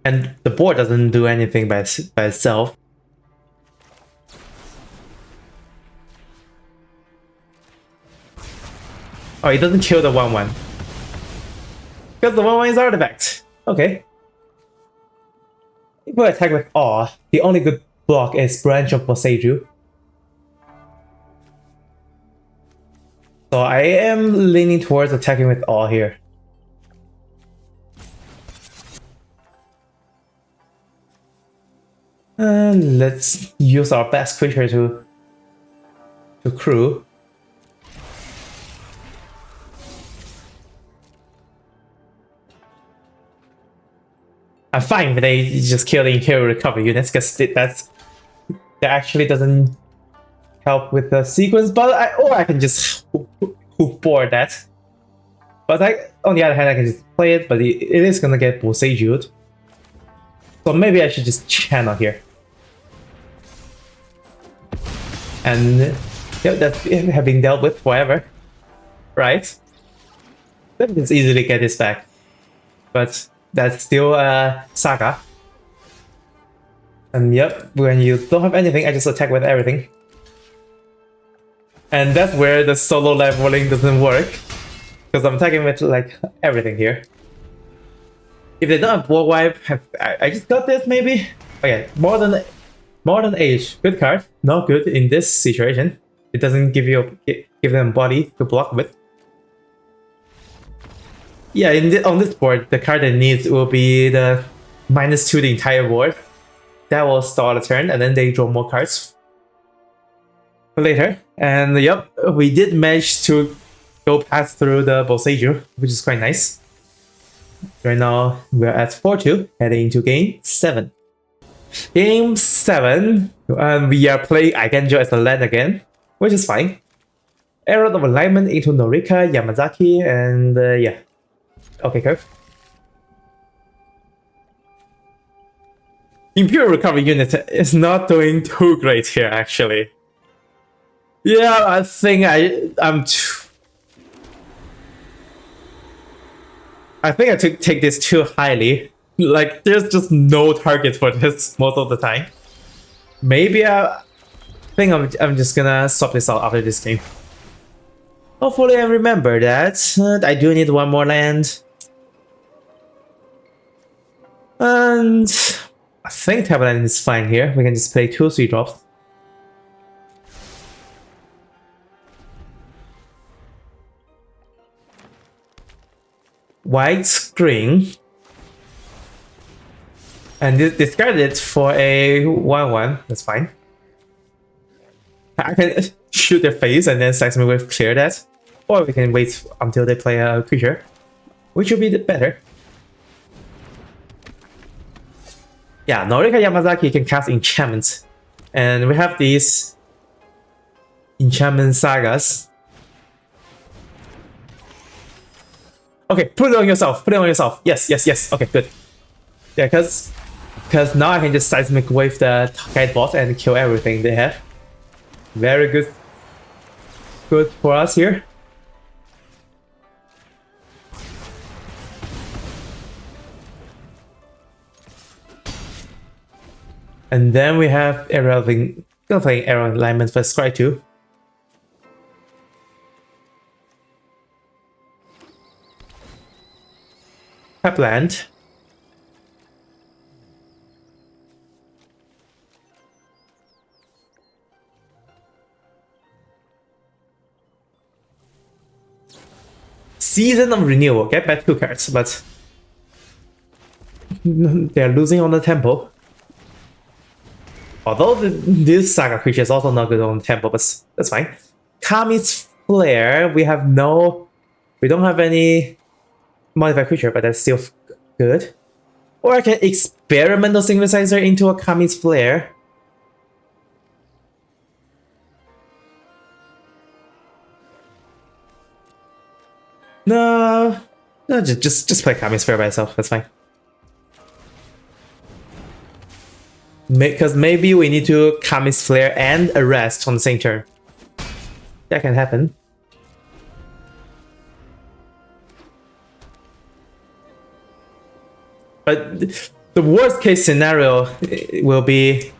[SPEAKER 1] And the board doesn't do anything by itself. Oh, it doesn't kill the 1/1. Because the 1/1 is artifact. Okay. If we attack with Awe, the only good block is Branch of Boseiju. So I am leaning towards attacking with Awe here. And let's use our best creature to crew. I'm fine if they just kill the Imperial recovery units because that actually doesn't help with the sequence, but I can just hoop board that. But on the other hand, I can just play it, but it is gonna get Boseiju'd. So maybe I should just channel here. And yeah, that's have been dealt with forever, right? Let me just easily get this back. But that's still a saga. And yep, when you don't have anything, I just attack with everything. And that's where the solo leveling doesn't work. Because I'm attacking with like everything here. If they don't have War Wipe, I just got this maybe? Okay, Modern Age, good card. Not good in this situation. It doesn't give them body to block with. Yeah, on this board, the card that needs will be the -2 the entire board. That will start a turn, and then they draw more cards for later. And yep, we did manage to go past through the Boseiju, which is quite nice. Right now, we're at 4-2, heading into Game 7. Game 7, and we are playing Eigenjo as a land again, which is fine. Error of alignment into Norika, Yamazaki, and yeah. Okay, curve. Imperial recovery unit is not doing too great here, actually. Yeah, I think I think I take this too highly. Like, there's just no target for this most of the time. Maybe I think I'm just gonna swap this out after this game. Hopefully I remember that. I do need one more land. And I think tap land is fine here. We can just play 2 3-drops. White screen. And discard it for a 1/1. That's fine. I can shoot their face and then Seismic Wave clear that. Or we can wait until they play a creature, which will be better. Yeah, Norika Yamazaki can cast enchantments. And we have these enchantment sagas. Okay, put it on yourself. Put it on yourself. Yes, yes, yes. Okay, good. Yeah, because now I can just seismic wave the guide bot and kill everything they have. Very good. Good for us here. And then we have Arrow. Gonna play Arrow alignment for Scry 2. Tap land. Season of Renewal. Get back 2 cards, but they're losing on the tempo. Although this Saga creature is also not good on the tempo, but that's fine. Kami's Flare. We don't have any modified creature, but that's still good. Or I can Experimental Synthesizer into a Kami's Flare. No, just play Kami's Flare by itself. That's fine. Because maybe we need to Kami's Flare and Arrest on the same turn. That can happen. But the worst case scenario will be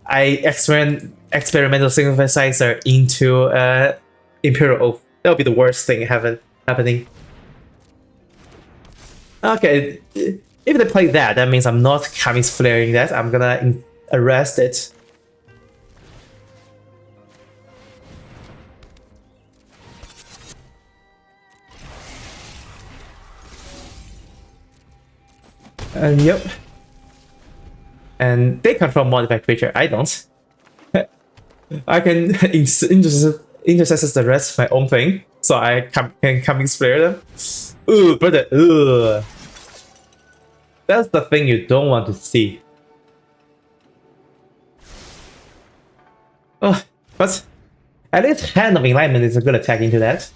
[SPEAKER 1] I experimental synthesizer into Imperial Oath. That would be the worst thing happening. Okay, if they play that, that means I'm not Kami's flaring that. I'm gonna arrest it. And yep. And they control modified creature. I don't. I can intercessors the rest my own thing, so I can Kami's flare them. Ooh, brother. Ooh. That's the thing you don't want to see. Oh, but at least Hand of Enlightenment is a good attack into that.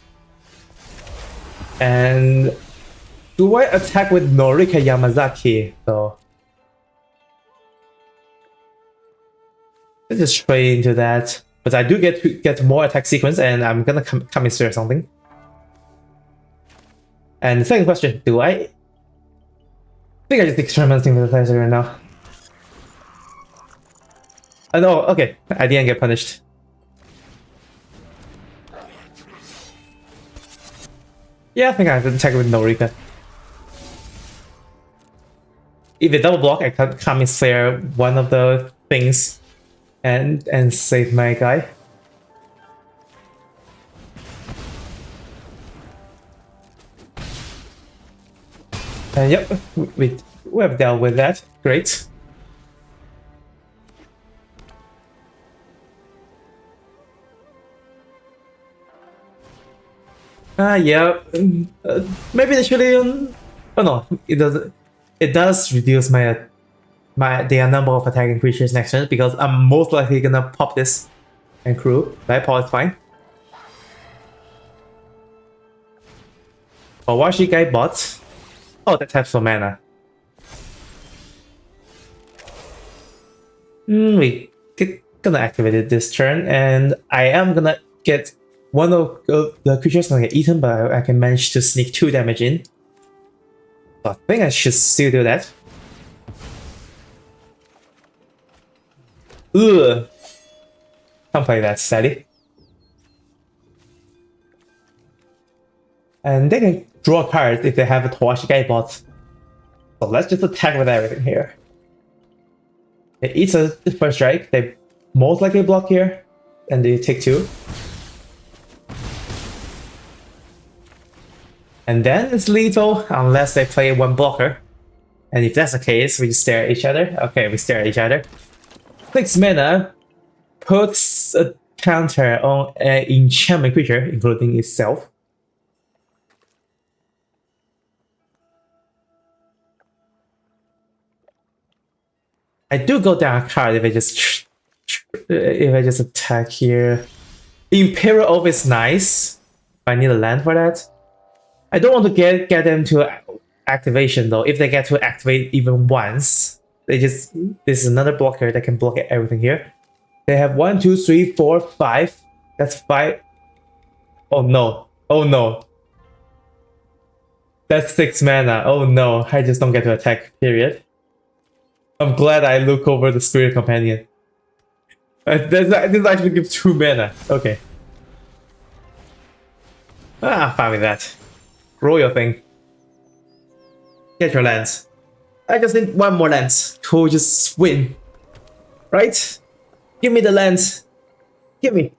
[SPEAKER 1] And do I attack with Norika Yamazaki though? Let's just trade into that. But I do get more attack sequence, and I'm gonna come in or something. And the second question, do I think I just experimenting with the Synthesizer right now? Oh no, okay, I didn't get punished. Yeah, I think I can attack with Norika. If they double block, I can come and flare one of the things and save my guy. And yep, we have dealt with that. Great. Yeah. Maybe they should even. Oh no, it doesn't. It does reduce the number of attacking creatures next turn, because I'm most likely gonna pop this and crew. Right, Paul is fine. Owashi Guy bot. Oh, that taps for mana. We gonna activate it this turn, and I am gonna get one of the creatures gonna get eaten, but I can manage to sneak 2 damage in. So I think I should still do that. Ugh. Can't play that, sadly. And they can draw cards if they have a Towashi Guy bot. So let's just attack with everything here. It eats a first strike, they most likely block here, and they take 2. And then it's lethal unless they play 1 blocker. And if that's the case, we just stare at each other. Okay, we stare at each other. 6 mana puts a counter on an enchantment creature, including itself. I do go down a card if I just attack here. Imperial Oath is nice. I need a land for that. I don't want to get them to activation though. If they get to activate even once, this is another blocker that can block everything here. They have 1, 2, 3, 4, 5. That's 5. Oh no. Oh no. That's 6 mana. Oh no. I just don't get to attack, period. I'm glad I look over the Spirit Companion. This actually gives 2 mana. Okay. Fine with that. Roll your thing. Get your lands. I just need 1 more lands to just win. Right? Give me the lands. Give me.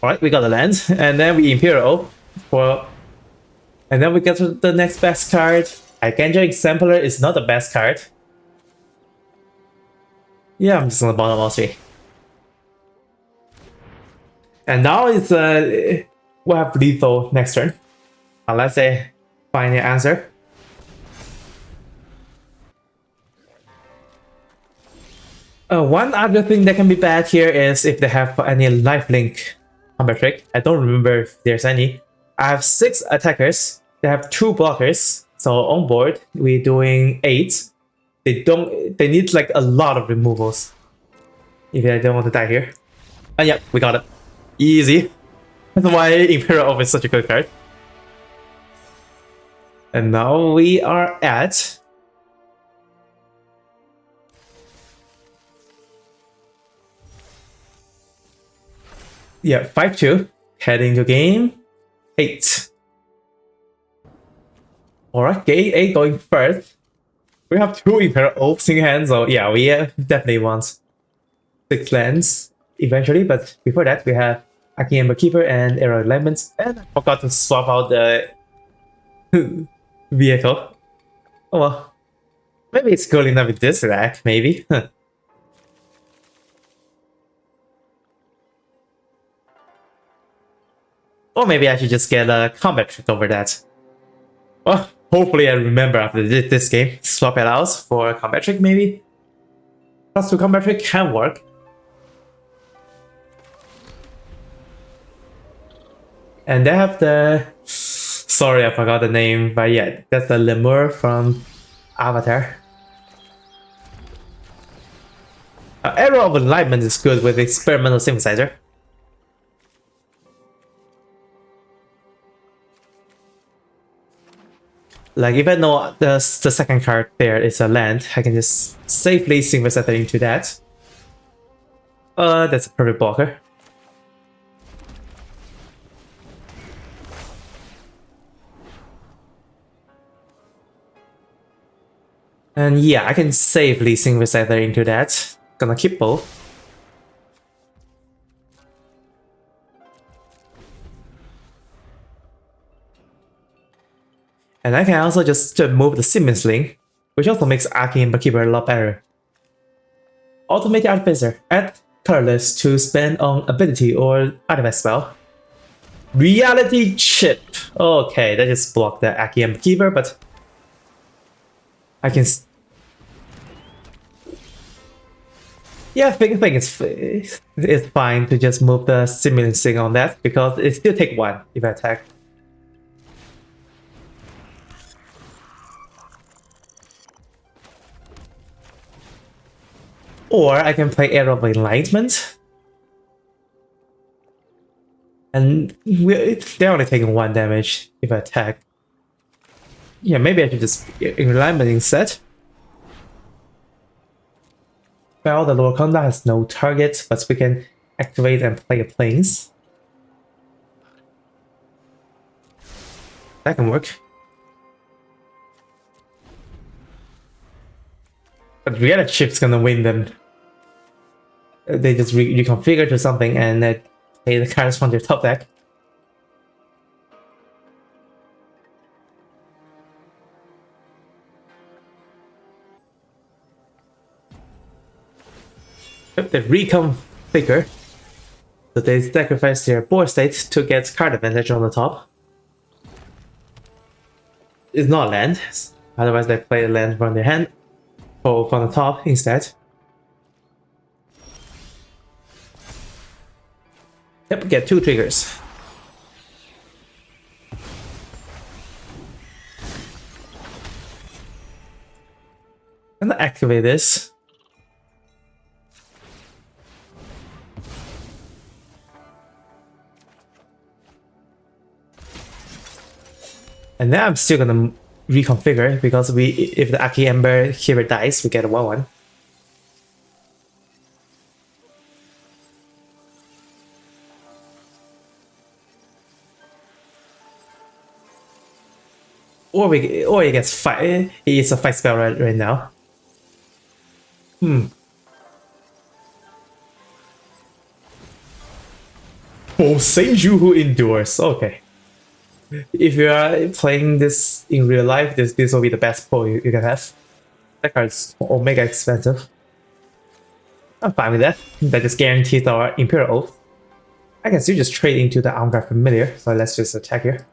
[SPEAKER 1] Alright, we got the land. And then we Imperial. And then we get to the next best card. Archangel Exemplar is not the best card. Yeah, I'm just gonna bottom all 3. And now it's we'll have lethal next turn. Unless they find the answer. One other thing that can be bad here is if they have any lifelink combat trick. I don't remember if there's any. I have 6 attackers. They have 2 blockers. So on board, we're doing 8. They need like a lot of removals. If I don't want to die here. Yeah, we got it. Easy. That's why Imperial is such a good card. And now we are at... Yeah, 5-2. Heading to game 8. Alright, game 8 going first. We have 2 Imperial Oaths in hand, so yeah, we definitely want 6 lands eventually, but before that we have Arcane Keeper and Arrow Alignments, and I forgot to swap out the vehicle. Oh well. Maybe it's cool enough with this deck, maybe. Or maybe I should just get a combat trick over that. Well, hopefully I remember after this game. Swap it out for a combat trick, maybe? +2 combat trick can work. And they have the... Sorry, I forgot the name, but yeah, that's the Lemur from Avatar. Arrow of Enlightenment is good with Experimental Synthesizer. Like, if I know the second card there is a land, I can just safely Synthesizer into that. That's a perfect blocker. And yeah, I can safely Synthesizer into that. Gonna keep both. And I can also just move the Siemens Link, which also makes Arcane Keeper a lot better. Automated Artificer. Add colorless to spend on ability or artifact spell. Reality Chip. Okay, that just blocked the Arcane Keeper, but I can... Yeah, I think it's fine to just move the Siemens Link on that, because it still take 1 if I attack. Or I can play Arrow of Enlightenment. And they're only taking 1 damage if I attack. Yeah, maybe I should just Enlightenment instead. Well, the lower conda has no target, but we can activate and play a planes. That can work. But Reality Chip's gonna win them. They just reconfigure to something and play the cards from their top deck. Yep, they reconfigure. So they sacrifice their board state to get card advantage on the top. It's not land, otherwise they play a land from their hand. Or from the top instead. Yep, get 2 triggers. I'm gonna activate this. And then I'm still gonna reconfigure because if the Aki Ember hero dies, we get a 1/1. Or it gets fight. It's a fight spell right now. Oh, Seiju who endures. Okay. If you are playing this in real life, this will be the best pull you can have. That card's omega expensive. I'm fine with that. That just guarantees our Imperial Oath. I can still just trade into the Armguard Familiar, so let's just attack here.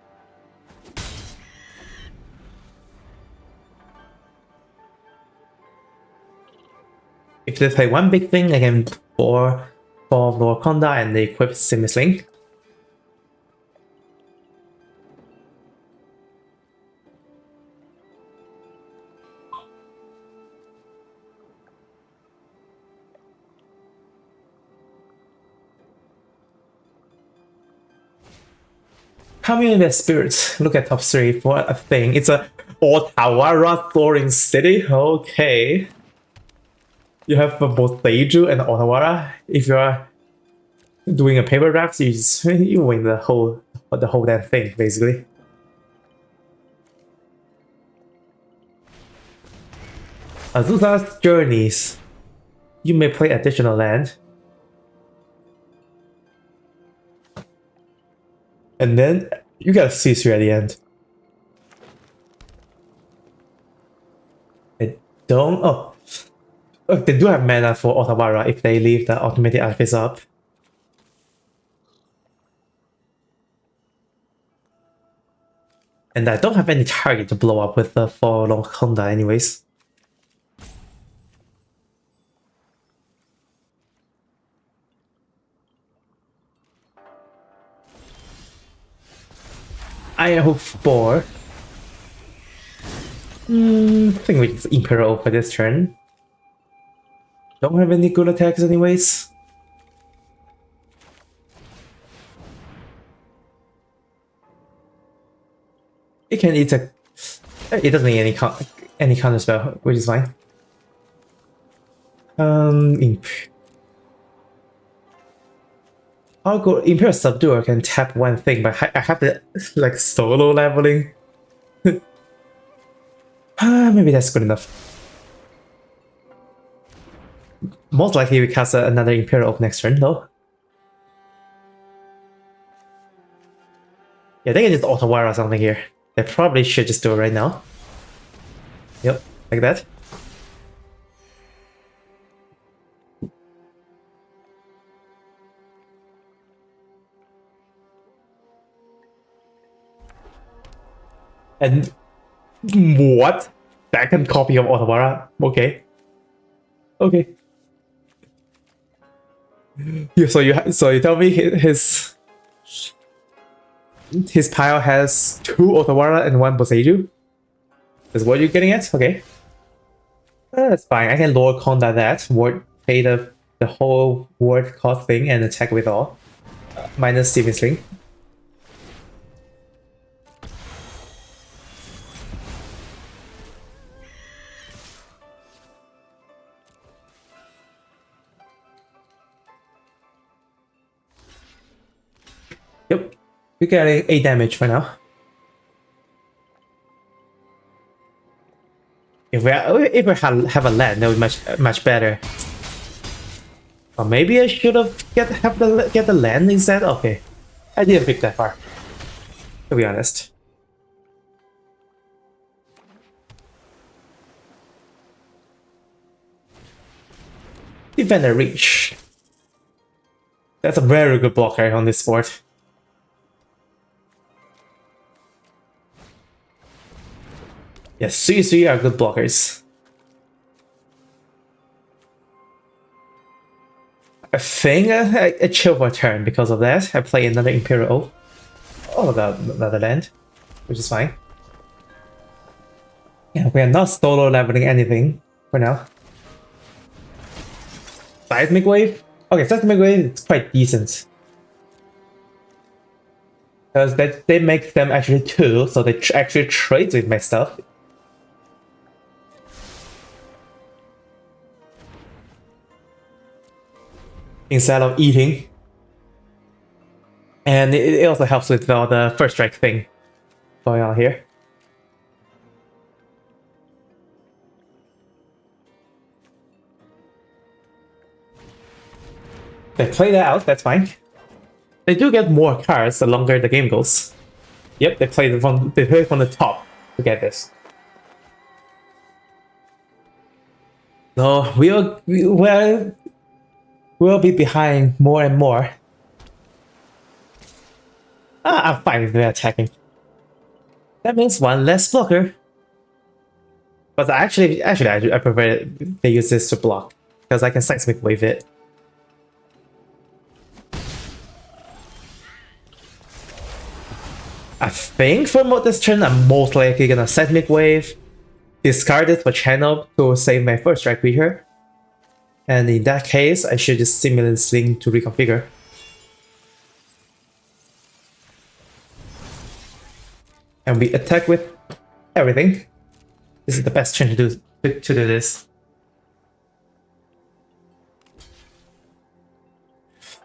[SPEAKER 1] If they play one big thing, I can for Lord Conda and they equip Simisling. How many of their spirits? Look at top 3 for a thing. It's a Otawara Thorin City. Okay. You have both Seiju and Otawara. If you are doing a paper draft, you win the whole damn thing, basically. Azusa's Journeys. You may play additional land. And then you got a C3 at the end. I don't. Oh, they do have mana for Otawara if they leave the automated artifice up. And I don't have any target to blow up with the Forlorn Conda anyways. Iron Hoof 4. I think we just Imperial for this turn. Don't have any good attacks anyways. It can eat a... It doesn't need any counter spell, which is fine. I'll go Imperial Subduer can tap one thing, but I have the like solo leveling. Maybe that's good enough. Most likely we cast another Imperial next turn though. Yeah, they can just auto-wire or something here. They probably should just do it right now. Yep, like that. And what? Second copy of Otawara? Okay. Okay. Yeah, so you tell me his pile has 2 Otawara and 1 Boseiju? Is what you're getting at? Okay. That's fine. I can lower Conda that, pay the whole word cost thing and attack with all. Minus Steven String. Yep. You're getting 8 damage for now. If we have a land, that would be much better. Or maybe I should have get the land instead. Okay, I didn't pick that far, to be honest. Defender Reach. That's a very good blocker on this board. Yes, C3 are good blockers. I think I chill for a turn because of that. I play another Imperial. Oh, another land, which is fine. Yeah, we are not solo leveling anything for now. Seismic Wave? Okay, Seismic Wave is quite decent. Because they make them actually 2, so they actually trade with my stuff. Instead of eating. And it also helps with all the first strike thing going on here. They play that out, that's fine. They do get more cards the longer the game goes. Yep, they play from the top to get this. So we'll be behind more and more. I'm fine with their attacking. That means one less blocker. But actually I prefer they use this to block because I can seismic wave it. I think for this turn, I'm most likely gonna seismic wave, discard it for channel to save my first strike creature. And in that case, I should just Simulant Sling to reconfigure. And we attack with everything. This is the best turn to do this.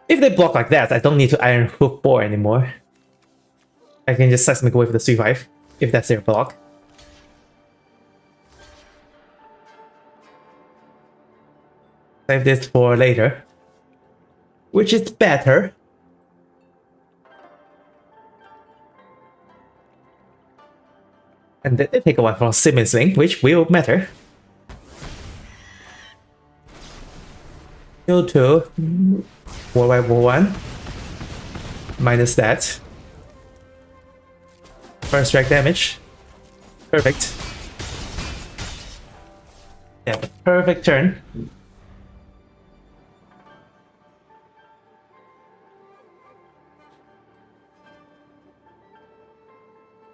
[SPEAKER 1] If they block like that, I don't need to Iron Hoof Boar anymore. I can just seismic wave the 3/5 if that's their block. Save this for later, which is better. And then they take a one from Simmons Swing, which will matter. Kill 2, 4/1, minus that. First strike damage. Perfect. Yeah, perfect turn.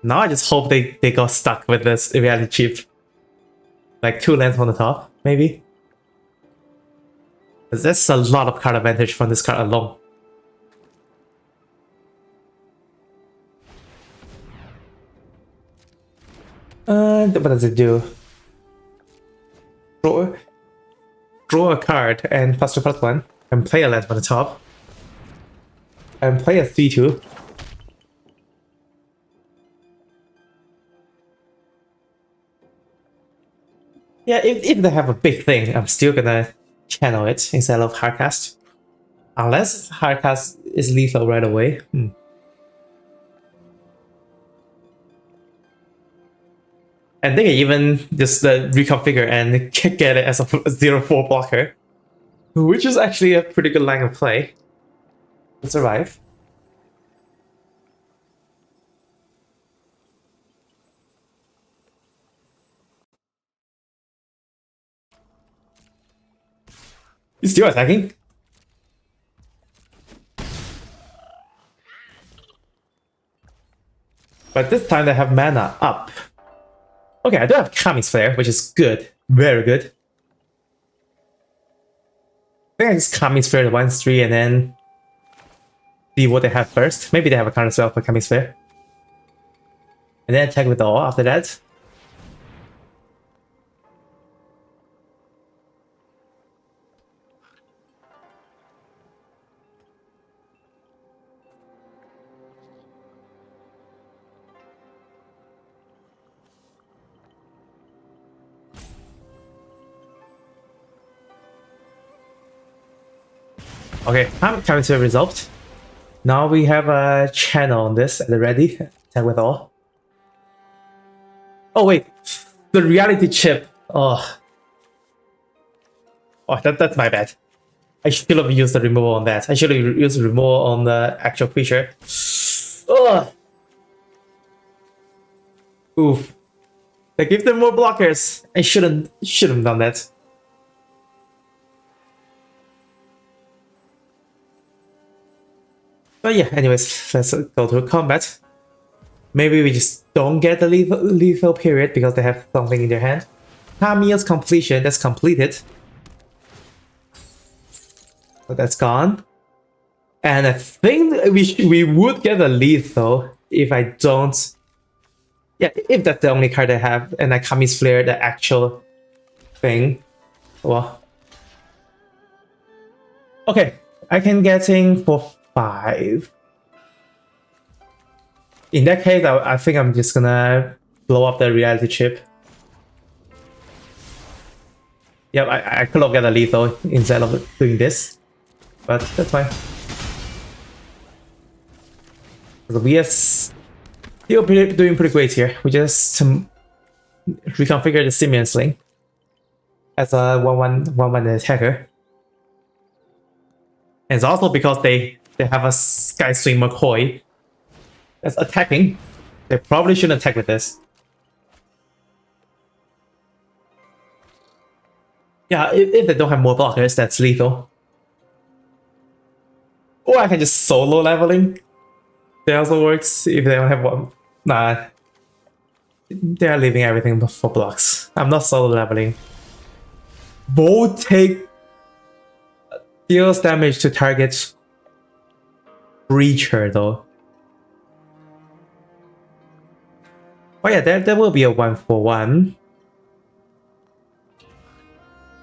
[SPEAKER 1] Now I just hope they got stuck with this reality chip. Like 2 lands on the top, maybe. Because that's a lot of card advantage from this card alone. What does it do? Draw a card and +2/+1, and play a land on the top. And play a 3/2. Yeah, if they have a big thing, I'm still gonna channel it instead of hardcast. Unless hardcast is lethal right away. And they can even just reconfigure and get it as a 0/4 blocker. Which is actually a pretty good line of play to survive. He's still attacking. But this time they have mana up. Okay, I do have Kami's Flare, which is good. Very good. I think I just Kami's Flare 1/3 and then see what they have first. Maybe they have a counter spell for Kami's Flare. And then attack with all after that. Okay, I'm coming to a result. Now we have a channel on this at the ready. Attack with all. Oh wait, the reality chip. Oh, that's my bad. I should have used the removal on that. I should have used the removal on the actual creature. Oh. Oof. They give them more blockers. I shouldn't have done that. But yeah, anyways, let's go to combat. Maybe we just don't get the lethal period because they have something in their hand. Kamigawa's completion, that's completed. So that's gone. And I think we would get a lethal if I don't... Yeah, if that's the only card I have, and I Kami's Flare, the actual thing. Well... Okay, I can get in for 5. In that case, I think I'm just gonna blow up the reality chip. Yep, I could have got a lethal instead of doing this, but that's fine. So we are still doing pretty great here. We just reconfigure the Simeon Sling as a 1/1 attacker. And it's also because they have a Sky Swing McCoy that's attacking. They probably shouldn't attack with this. Yeah, if they don't have more blockers, that's lethal. Or I can just solo leveling. That also works if they don't have one. Nah. They are leaving everything for blocks. I'm not solo leveling. Both take deals damage to target creature though. Oh yeah, there will be a 1/1.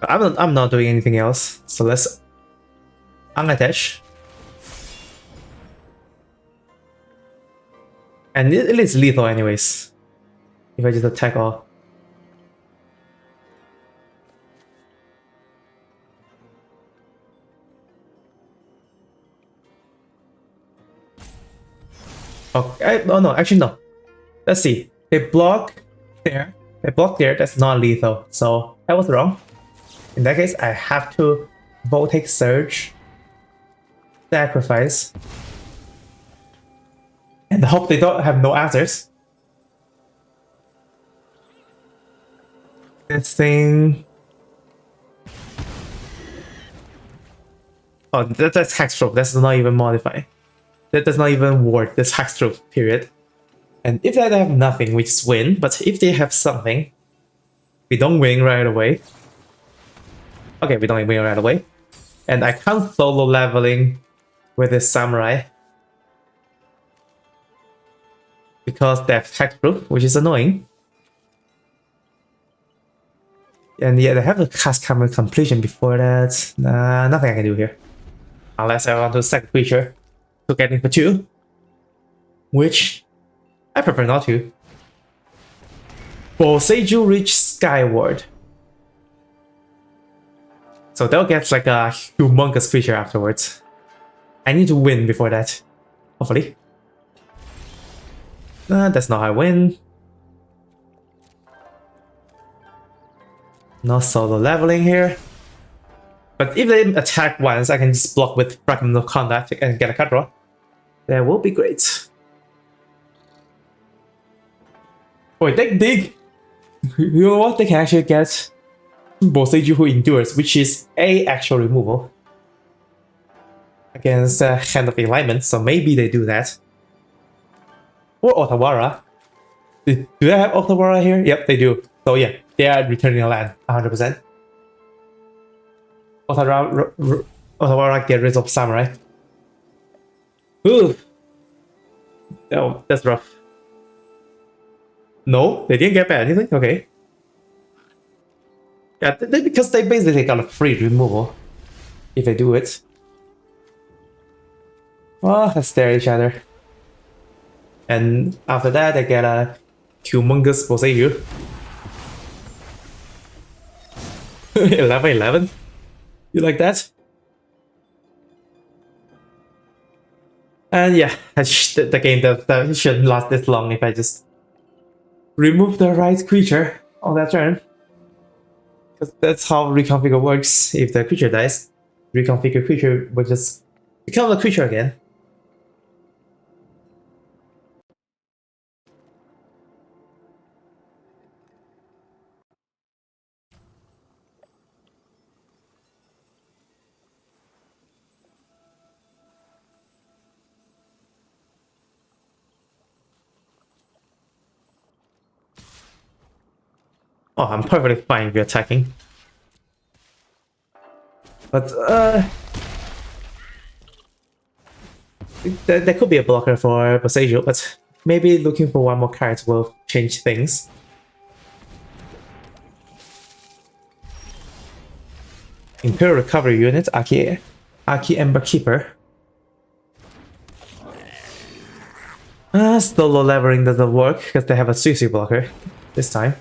[SPEAKER 1] I'm not doing anything else, so let's unattach. And it is lethal anyways. If I just attack all. Okay, oh no, actually no. Let's see. They block there. They block there, that's not lethal. So I was wrong. In that case, I have to Voltaic Surge, sacrifice, and hope they don't have no answers. This thing... Oh, that's Hexproof. That's not even modified. That does not even work. That's Hexproof, period. And if they have nothing, we just win. But if they have something, we don't win right away. Okay, we don't win right away. And I can't solo leveling with this Samurai. Because they have Hexproof, which is annoying. And yeah, they have to cast camera completion before that. Nah, nothing I can do here. Unless I want to sack creature to get in for 2. Which I prefer not to. Boseiju reach Skyward. So they'll get like a humongous creature afterwards. I need to win before that. Hopefully. That's not how I win. No solo leveling here. But if they attack once, I can just block with Fragment of Contact and get a card draw. That will be great. Wait, they you know what? They can actually get Boseiju who endures, which is a actual removal against Hand of Alignment, so maybe they do that. Or Otawara. Do they have Otawara here? Yep, they do. So yeah, they are returning a land, 100%. Otawara get rid of Samurai. Ooh. Oh, that's rough. No, they didn't get back anything? Okay. Yeah, because they basically got a free removal if they do it. Oh, let's stare at each other. And after that, they get a humongous Boseiju. 11/11? You like that? And yeah, the game that shouldn't last this long if I just remove the right creature on that turn. Because that's how reconfigure works. If the creature dies, reconfigure creature will just become a creature again. Oh, I'm perfectly fine if you're attacking. But, there could be a blocker for Boseiju, but maybe looking for one more card will change things. Imperial Recovery Unit, Aki Ember Keeper. Solo leveling doesn't work because they have a CC blocker this time.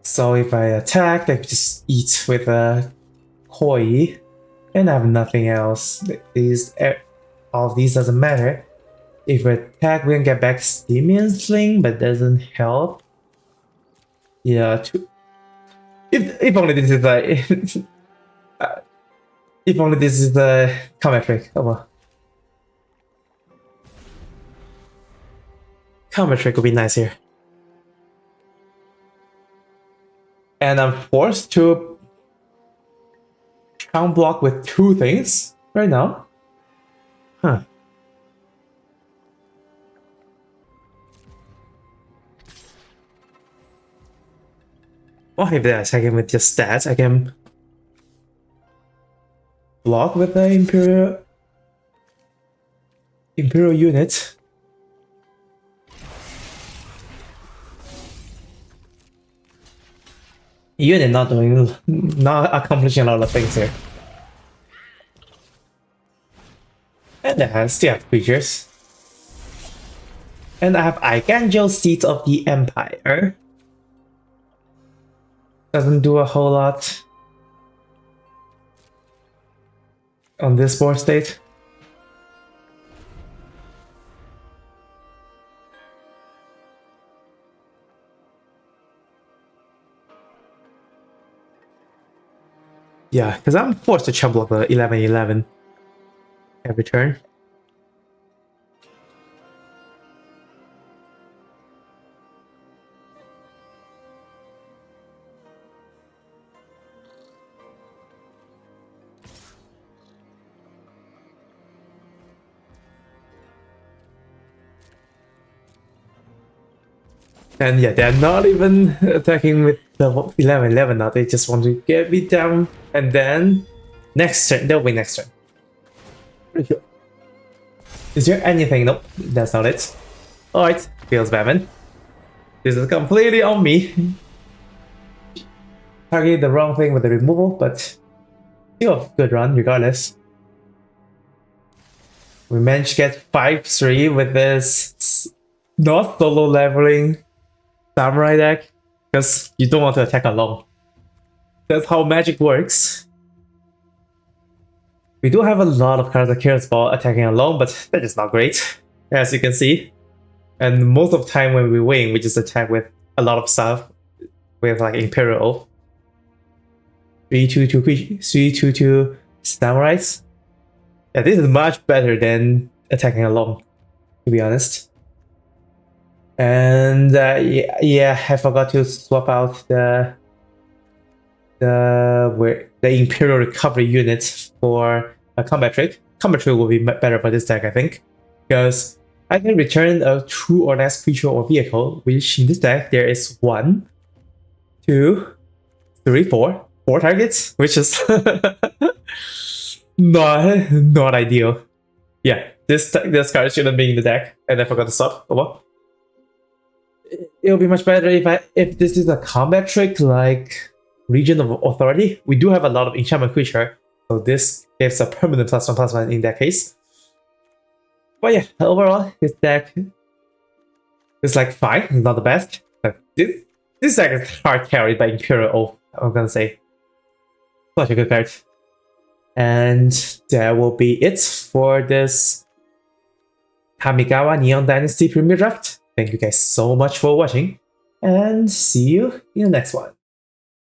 [SPEAKER 1] So if I attack, they just eat with a Koi, and I have nothing else. All of these doesn't matter. If we attack, we can get back Stemian Sling, but doesn't help. Yeah, if only this is the if only this is the combat trick. Oh well. Combat trick would be nice here. And I'm forced to count block with two things right now. Huh. Well, if they're attacking with just stats, I can block with the Imperial unit. Unit not accomplishing a lot of things here. And I still have creatures. And I have Archangel Seeds of the Empire. Doesn't do a whole lot on this board state. Yeah, because I'm forced to chump block the 11/11 every turn. And yeah, they're not even attacking with the 11/11 now, they just want to get me down. And then next turn, they'll win next turn. Pretty sure. Is there anything? Nope, that's not it. Alright, feels Batman. This is completely on me. Target the wrong thing with the removal, but still a good run regardless. We managed to get 5-3 with this not solo leveling samurai deck, because you don't want to attack alone. That's how magic works. We do have a lot of cards that cares about attacking alone, but that is not great, as you can see. And most of the time when we win, we just attack with a lot of stuff, with like Imperial. 3/2 samurais. Yeah, this is much better than attacking alone, to be honest. And yeah, I forgot to swap out the Imperial Recovery unit for a combat trick. Combat trick will be better for this deck, I think, because I can return a 2 or less creature or vehicle, which in this deck there is 1, 2, 3, 4 targets, which is not ideal. Yeah, this card shouldn't be in the deck, and I forgot to swap. Oh well. It'll be much better if this is a combat trick like Region of Authority. We do have a lot of enchantment creature, so this gives a permanent +1/+1 in that case. But yeah, overall, this deck is like fine, it's not the best. But this deck is hard carried by Imperial, I'm gonna say. Such a good card. And that will be it for this Kamigawa Neon Dynasty Premier Draft. Thank you guys so much for watching, and see you in the next one.